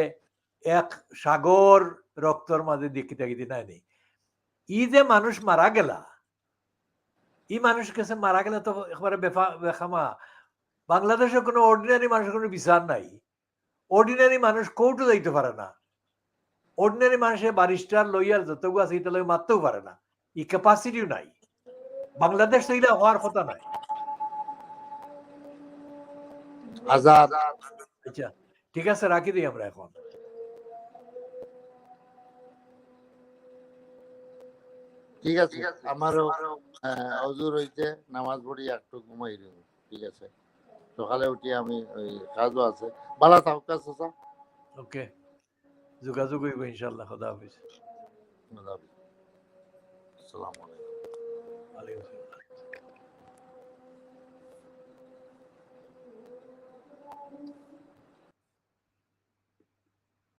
এক সাগর রক্তর মাঝে দেখি থাকি নাই, ই যে মানুষ মারা গেলা, ই মানুষ কাছে মারা গেলে তো একবারে বেখামা। বাংলাদেশে কোনো অর্ডিনারি মানুষের কোনো বিচার নাই, অর্ডিনারি মানুষ কোর্টও যাইতে পারে না, অর্ডিনারি মানুষের ব্যারিস্টার লইয়ার যতগু আছে এটা লই মারতেও পারে না, ই ক্যাপাসিটিও নাই। বাংলাদেশ তো এটা হওয়ার কথা নাই। আজাদ। আচ্ছা ঠিক আছে, রাখি দিই আমরা এখন। ঠিক আছে, আমারও অজুর হইতে নামাজ পড়ি একটু ঘুমাই দিব। ঠিক আছে, সকালে উঠি আমি ওই কাজও আছে। ভালো থাক কাছে। ওকে, যোগাযোগ হইব ইনশাল্লাহ। খোদা হাফিজ। আসসালামু আলাইকুম। ওয়ালাইকুম আসসালাম।